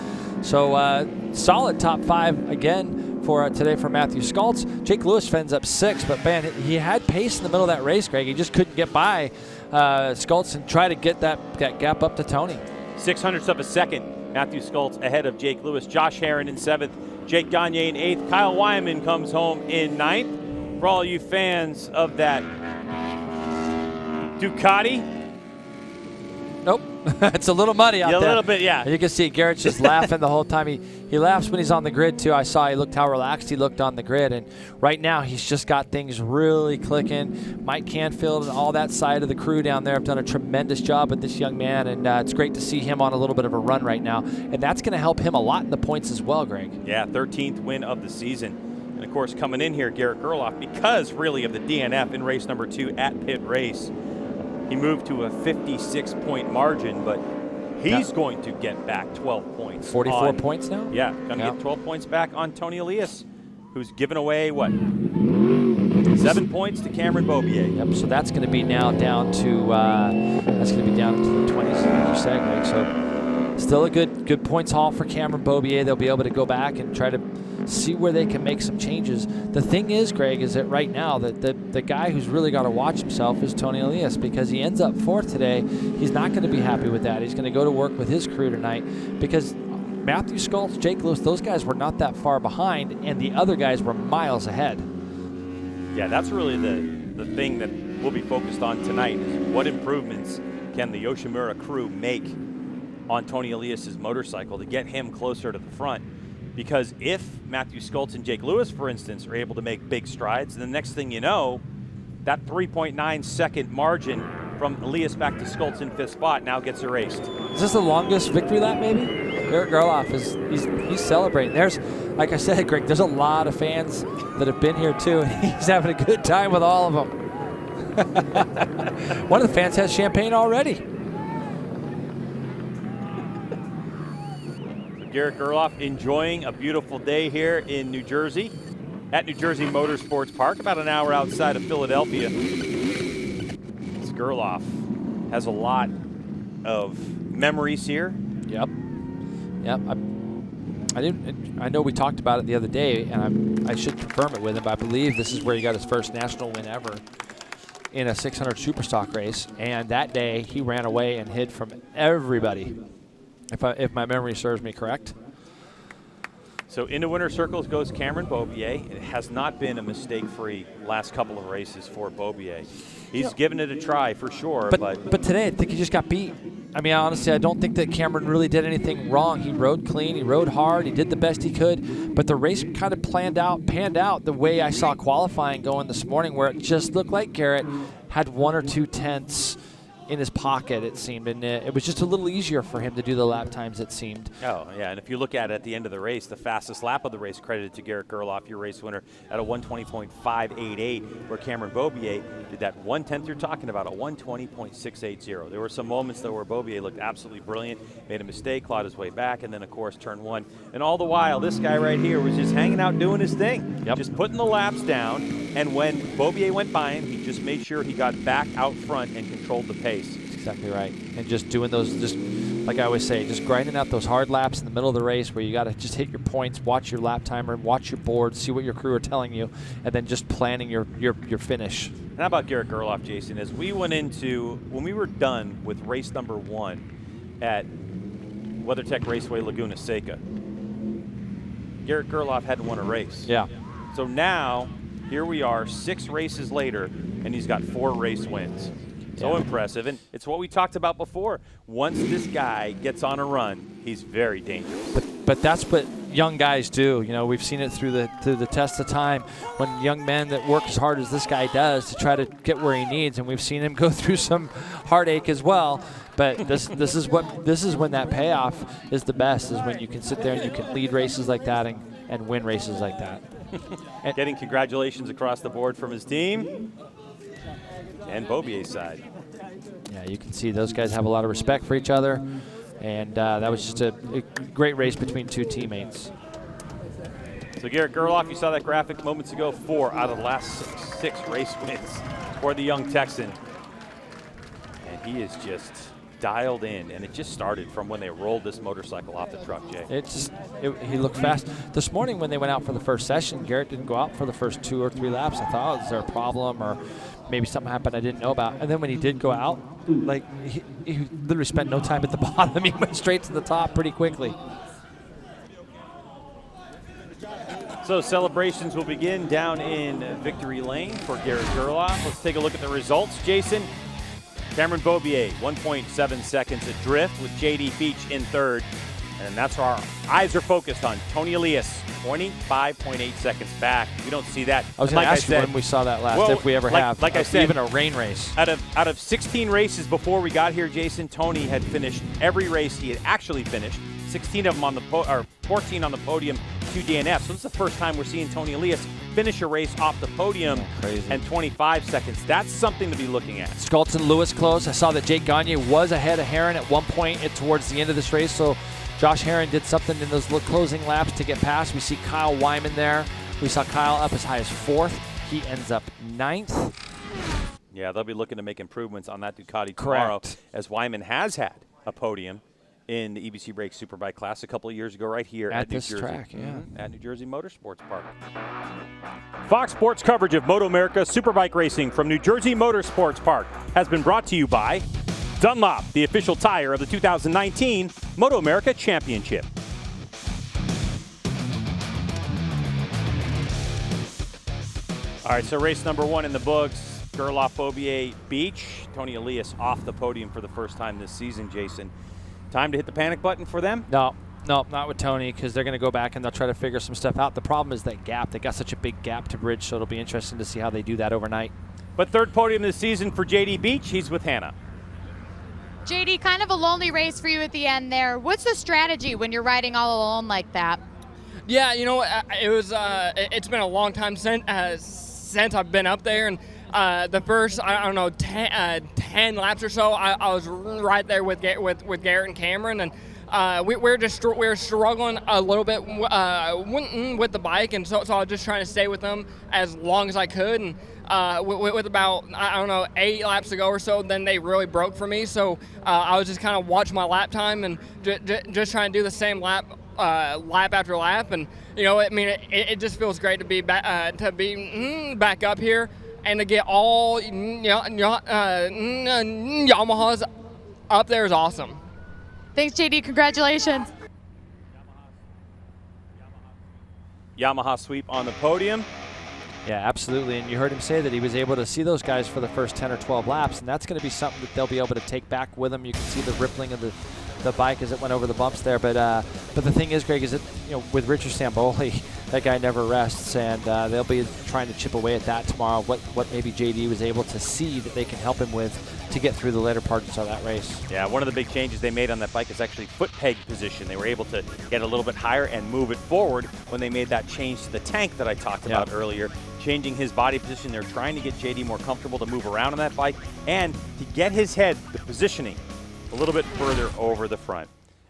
So solid top five again for today for Matthew Skaltz. Jake Lewis ends up sixth, but man, he had pace in the middle of that race, Greg. He just couldn't get by Skaltz and try to get that gap up to Tony. 0.06 of a second. Matthew Skaltz ahead of Jake Lewis. Josh Herron in seventh. Jake Gagne in eighth. Kyle Wyman comes home in ninth. For all you fans of that Ducati. Nope. It's a little muddy out there. A little bit, yeah. You can see Garrett's just laughing the whole time. He laughs when he's on the grid, too. I saw he looked how relaxed he looked on the grid. And right now, he's just got things really clicking. Mike Canfield and all that side of the crew down there have done a tremendous job with this young man. And it's great to see him on a little bit of a run right now. And that's going to help him a lot in the points as well, Greg. Yeah, 13th win of the season. And of course, coming in here, Garrett Gerloff, because really of the DNF in race number two at Pit Race, he moved to a 56-point margin, but He's going to get back 12 points. 44 points now? Yeah, going to get 12 points back on Tony Elias, who's given away, what, 7 points to Cameron Beaubier. Yep, so that's going to be now down to the 20s, like you said, Greg. So still a good points haul for Cameron Beaubier. They'll be able to go back and try to see where they can make some changes. The thing is, Greg, is that right now the guy who's really got to watch himself is Tony Elias, because he ends up 4th today. He's not going to be happy with that. He's going to go to work with his crew tonight, because Matthew Scults, Jake Lewis, those guys were not that far behind, and the other guys were miles ahead. Yeah, that's really the thing that we'll be focused on tonight, is what improvements can the Yoshimura crew make on Tony Elias's motorcycle to get him closer to the front. Because if Matthew Scults and Jake Lewis, for instance, are able to make big strides, the next thing you know, that 3.9 second margin from Elias back to Scults in 5th spot now gets erased. Is this the longest victory lap, maybe? Garrett Gerloff he's celebrating. There's, like I said, Greg, there's a lot of fans that have been here too, and he's having a good time with all of them. One of the fans has champagne already. Garrett Gerloff enjoying a beautiful day here in New Jersey at New Jersey Motorsports Park, about an hour outside of Philadelphia. This Gerloff has a lot of memories here. Yep. I know we talked about it the other day, and I should confirm it with him, but I believe this is where he got his first national win ever in a 600 Superstock race. And that day, he ran away and hid from everybody, if my memory serves me correct. So into winner circles goes Cameron Beaubier. It has not been a mistake-free last couple of races for Beaubier. He's given it a try for sure. But today, I think he just got beat. I mean, honestly, I don't think that Cameron really did anything wrong. He rode clean, he rode hard, he did the best he could. But the race kind of panned out the way I saw qualifying going this morning, where it just looked like Garrett had 1 or 2 tenths in his pocket, it seemed, and it was just a little easier for him to do the lap times, it seemed. Oh, yeah, and if you look at the end of the race, the fastest lap of the race credited to Garrett Gerloff, your race winner, at a 1:20.588, where Cameron Beaubier did that 1/10 you're talking about, a 1:20.680. There were some moments, though, where Beaubier looked absolutely brilliant, made a mistake, clawed his way back, and then, of course, turn 1. And all the while, this guy right here was just hanging out doing his thing, just putting the laps down, and when Beaubier went by him, he just made sure he got back out front and controlled the pace. Exactly right. And just doing those, just like I always say, just grinding out those hard laps in the middle of the race where you got to just hit your points, watch your lap timer, watch your board, see what your crew are telling you, and then just planning your finish. And how about Garrett Gerloff, Jason? As we went into, when we were done with race number 1 at WeatherTech Raceway Laguna Seca, Garrett Gerloff hadn't won a race. Yeah. So now, here we are, 6 races later, and he's got 4 race wins. So impressive, and it's what we talked about before. Once this guy gets on a run, he's very dangerous. But that's what young guys do. You know, we've seen it through the test of time when young men that work as hard as this guy does to try to get where he needs, and we've seen him go through some heartache as well. But this is when that payoff is the best, is when you can sit there and you can lead races like that and win races like that. Getting congratulations across the board from his team and Beaubier's side. Yeah, you can see those guys have a lot of respect for each other, and that was just a great race between 2 teammates. So Garrett Gerloff, you saw that graphic moments ago, 4 out of the last 6 race wins for the young Texan. And he is just dialed in, and it just started from when they rolled this motorcycle off the truck, Jay. He looked fast. This morning when they went out for the first session, Garrett didn't go out for the first 2 or 3 laps. I thought, is there a problem, or maybe something happened I didn't know about? And then when he did go out, like he literally spent no time at the bottom. He went straight to the top pretty quickly. So celebrations will begin down in Victory Lane for Garrett Gerloff. Let's take a look at the results, Jason. Cameron Beaubier, 1.7 seconds adrift with J.D. Feach in 3rd. And that's where our eyes are focused on. Tony Elias, 25.8 seconds back. We don't see that. I was going to ask you when we saw that last, if we ever have. Like I said, even a rain race. Out of 16 races before we got here, Jason, Tony had finished every race he had actually finished. 16 of them on the 14 on the podium, 52 DNF. So this is the first time we're seeing Tony Elias finish a race off the podium and 25 seconds. That's something to be looking at. Sculton Lewis close. I saw that Jake Gagne was ahead of Herron at one point towards the end of this race. So Josh Herron did something in those closing laps to get past. We see Kyle Wyman there. We saw Kyle up as high as 4th. He ends up 9th. Yeah, they'll be looking to make improvements on that Ducati tomorrow, Correct. as Wyman has had a podium in the EBC Brake Superbike class a couple of years ago right here at New this Jersey. track, yeah. At New Jersey Motorsports Park. Fox Sports coverage of MotoAmerica Superbike racing from New Jersey Motorsports Park has been brought to you by Dunlop, the official tire of the 2019 MotoAmerica Championship. All right, so race number 1 in the books. Gerloff-Beaubier Beach. Tony Elias off the podium for the first time this season, Jason. Time to hit the panic button for them? No, not with Tony, because they're going to go back and they'll try to figure some stuff out. The problem is that gap. They got such a big gap to bridge, so it'll be interesting to see how they do that overnight. But third podium this season for JD Beach. He's with Hannah. JD, kind of a lonely race for you at the end there. What's the strategy when you're riding all alone like that? Yeah, you know, it's been a long time since I've been up there, and the first, I don't know, 10 laps or so, I was right there with Garrett and Cameron, and we're struggling a little bit with the bike, and so I was just trying to stay with them as long as I could, and with about, I don't know, 8 laps to go or so, then they really broke for me, so I was just kind of watching my lap time and just trying to do the same lap after lap, and you know, I mean, it just feels great to be back up here and to get all Yamahas up there is awesome. Thanks, JD. Congratulations. Yamaha sweep on the podium. Yeah, absolutely. And you heard him say that he was able to see those guys for the first 10 or 12 laps, and that's going to be something that they'll be able to take back with them. You can see the rippling of the bike as it went over the bumps there. But the thing is, Greg, is that, you know, with Richard Stamboli, that guy never rests, and they'll be trying to chip away at that tomorrow. What maybe JD was able to see that they can help him with to get through the later parts of that race. Yeah, one of the big changes they made on that bike is actually foot peg position. They were able to get a little bit higher and move it forward when they made that change to the tank that I talked about earlier. Changing his body position, they're trying to get JD more comfortable to move around on that bike and to get his head, the positioning, a little bit further over the front.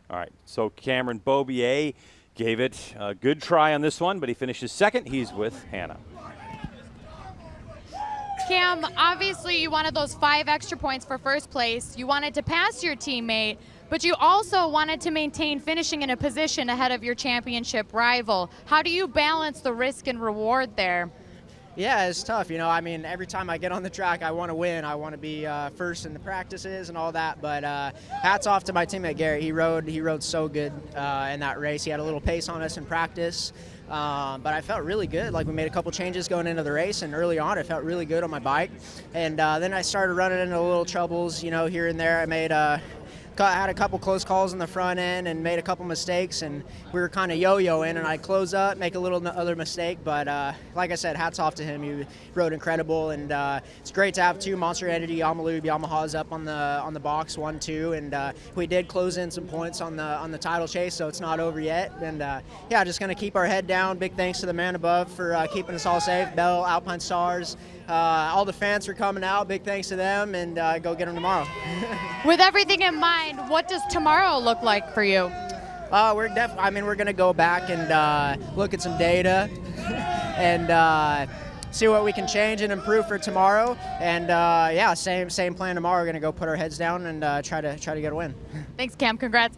All right, so Cameron Beaubier gave it a good try on this one, but he finishes second. He's with Hannah. Cam, obviously you wanted those 5 extra points for first place. You wanted to pass your teammate, but you also wanted to maintain finishing in a position ahead of your championship rival. How do you balance the risk and reward there? Yeah, it's tough. You know, I mean, every time I get on the track, I want to win. I want to be first in the practices and all that. But hats off to my teammate Garrett. He rode so good in that race. He had a little pace on us in practice. But I felt really good. Like, we made a couple changes going into the race, and early on, I felt really good on my bike. And then I started running into little troubles, you know, here and there. I had a couple close calls in the front end and made a couple mistakes, and we were kind of yo-yoing, and I'd close up, make a little other mistake, but like I said, hats off to him. He rode incredible, and it's great to have 2 Monster Energy Yamahas up on the box, 1, 2, and we did close in some points on the title chase, so it's not over yet, and yeah, just going to keep our head down. Big thanks to the man above for keeping us all safe, Bell, Alpine Stars, all the fans for coming out. Big thanks to them, and go get them tomorrow. With everything in mind, what does tomorrow look like for you? We're going to go back and look at some data and see what we can change and improve for tomorrow. And yeah, same plan tomorrow. We're going to go put our heads down and try to get a win. Thanks, Cam. Congrats.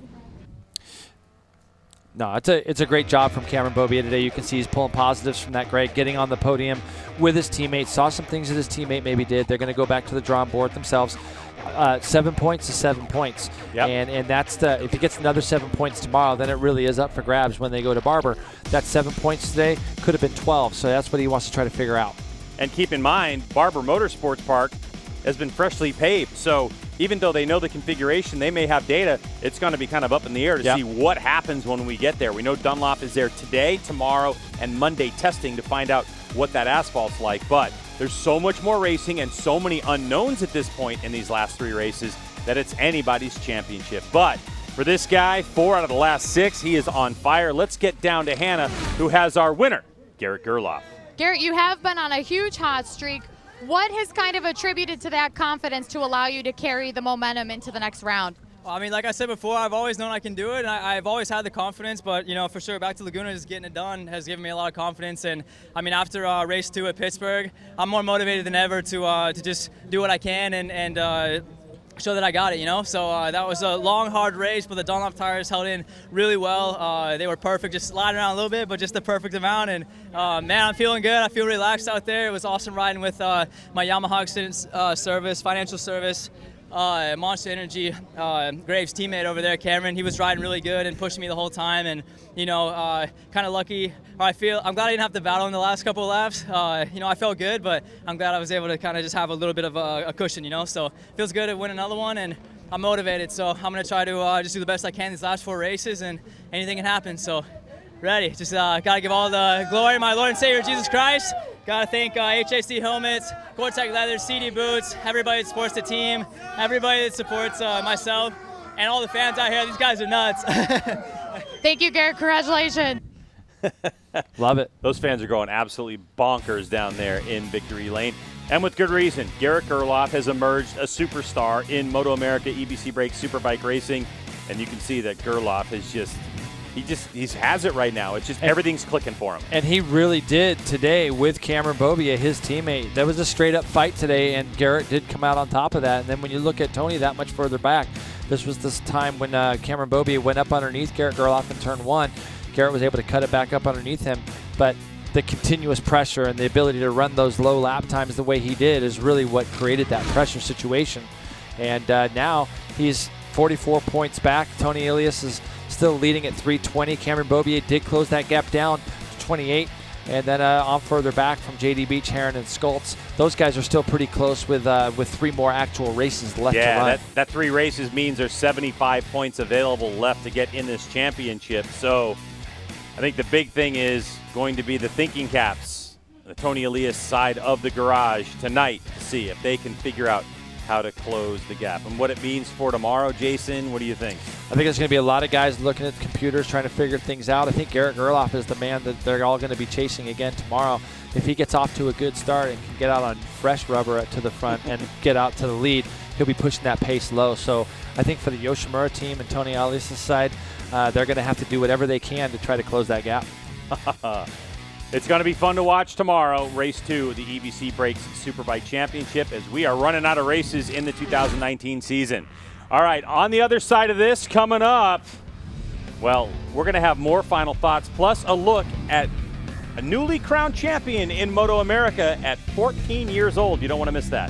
No, it's a great job from Cameron Beaubier today. You can see he's pulling positives from that, Greg, getting on the podium with his teammates. Saw some things that his teammate maybe did. They're going to go back to the drawing board themselves. 7 points is 7 points. Yep. And that's if he gets another 7 points tomorrow, then it really is up for grabs when they go to Barber. That 7 points today could have been 12, so that's what he wants to try to figure out. And keep in mind, Barber Motorsports Park has been freshly paved, so even though they know the configuration, they may have data, it's going to be kind of up in the air to see what happens when we get there. We know Dunlop is there today, tomorrow, and Monday testing to find out what that asphalt's like, but there's so much more racing and so many unknowns at this point in these last 3 races that it's anybody's championship. But For this guy, 4 out of the last 6. He is on fire. Let's get down to Hannah, who has our winner, Garrett Gerloff. Garrett, you have been on a huge hot streak. What has kind of attributed to that confidence to allow you to carry the momentum into the next round? Well, I mean, like I said before, I've always known I can do it, and I've always had the confidence, but, you know, for sure, back to Laguna, just getting it done has given me a lot of confidence, and, I mean, after race 2 at Pittsburgh, I'm more motivated than ever to just do what I can and show that I got it, you know? So that was a long, hard race, but the Dunlop tires held in really well. They were perfect, just sliding around a little bit, but just the perfect amount, and, man, I'm feeling good. I feel relaxed out there. It was awesome riding with my Yamaha service, financial service, Monster Energy, Graves' teammate over there, Cameron. He was riding really good and pushing me the whole time, and you know, kind of lucky. I'm glad I didn't have to battle in the last couple of laps. You know, I felt good, but I'm glad I was able to kind of just have a little bit of a cushion, you know. So it feels good to win another one, and I'm motivated. So I'm gonna try to just do the best I can these last 4 races, and anything can happen. So ready. Just gotta give all the glory to my Lord and Savior Jesus Christ. Gotta thank HAC helmets, Gore-Tex leather, CD boots, everybody that supports the team, everybody that supports myself, and all the fans out here. These guys are nuts. Thank you, Garrett. Congratulations. Love it. Those fans are going absolutely bonkers down there in victory lane. And with good reason. Garrett Gerloff has emerged a superstar in MotoAmerica EBC Brake Superbike racing. And you can see that Gerloff has he has it right now. It's just everything's clicking for him. And he really did today with Cameron Bobia, his teammate. That was a straight-up fight today, and Garrett did come out on top of that. And then when you look at Tony that much further back, this was this time when Cameron Bobia went up underneath Garrett Gerloff in turn 1. Garrett was able to cut it back up underneath him, but the continuous pressure and the ability to run those low lap times the way he did is really what created that pressure situation. And now he's 44 points back. Tony Elias is still leading at 320. Cameron Bobia did close that gap down to 28. And then on further back from JD Beach, Heron, and Skoltz, those guys are still pretty close with 3 more actual races left to run. Yeah, that 3 races means there's 75 points available left to get in this championship. So I think the big thing is going to be the thinking caps, the Tony Elias side of the garage tonight, to see if they can figure out how to close the gap. And what it means for tomorrow, Jason, what do you think? I think there's going to be a lot of guys looking at computers trying to figure things out. I think Garrett Gerloff is the man that they're all going to be chasing again tomorrow. If he gets off to a good start and can get out on fresh rubber to the front and get out to the lead, he'll be pushing that pace low. So I think for the Yoshimura team and Tony Elias' side, they're going to have to do whatever they can to try to close that gap. It's going to be fun to watch tomorrow, race 2 of the EBC Brakes Superbike Championship, as we are running out of races in the 2019 season. All right, on the other side of this, coming up, well, we're going to have more final thoughts, plus a look at a newly crowned champion in MotoAmerica at 14 years old. You don't want to miss that.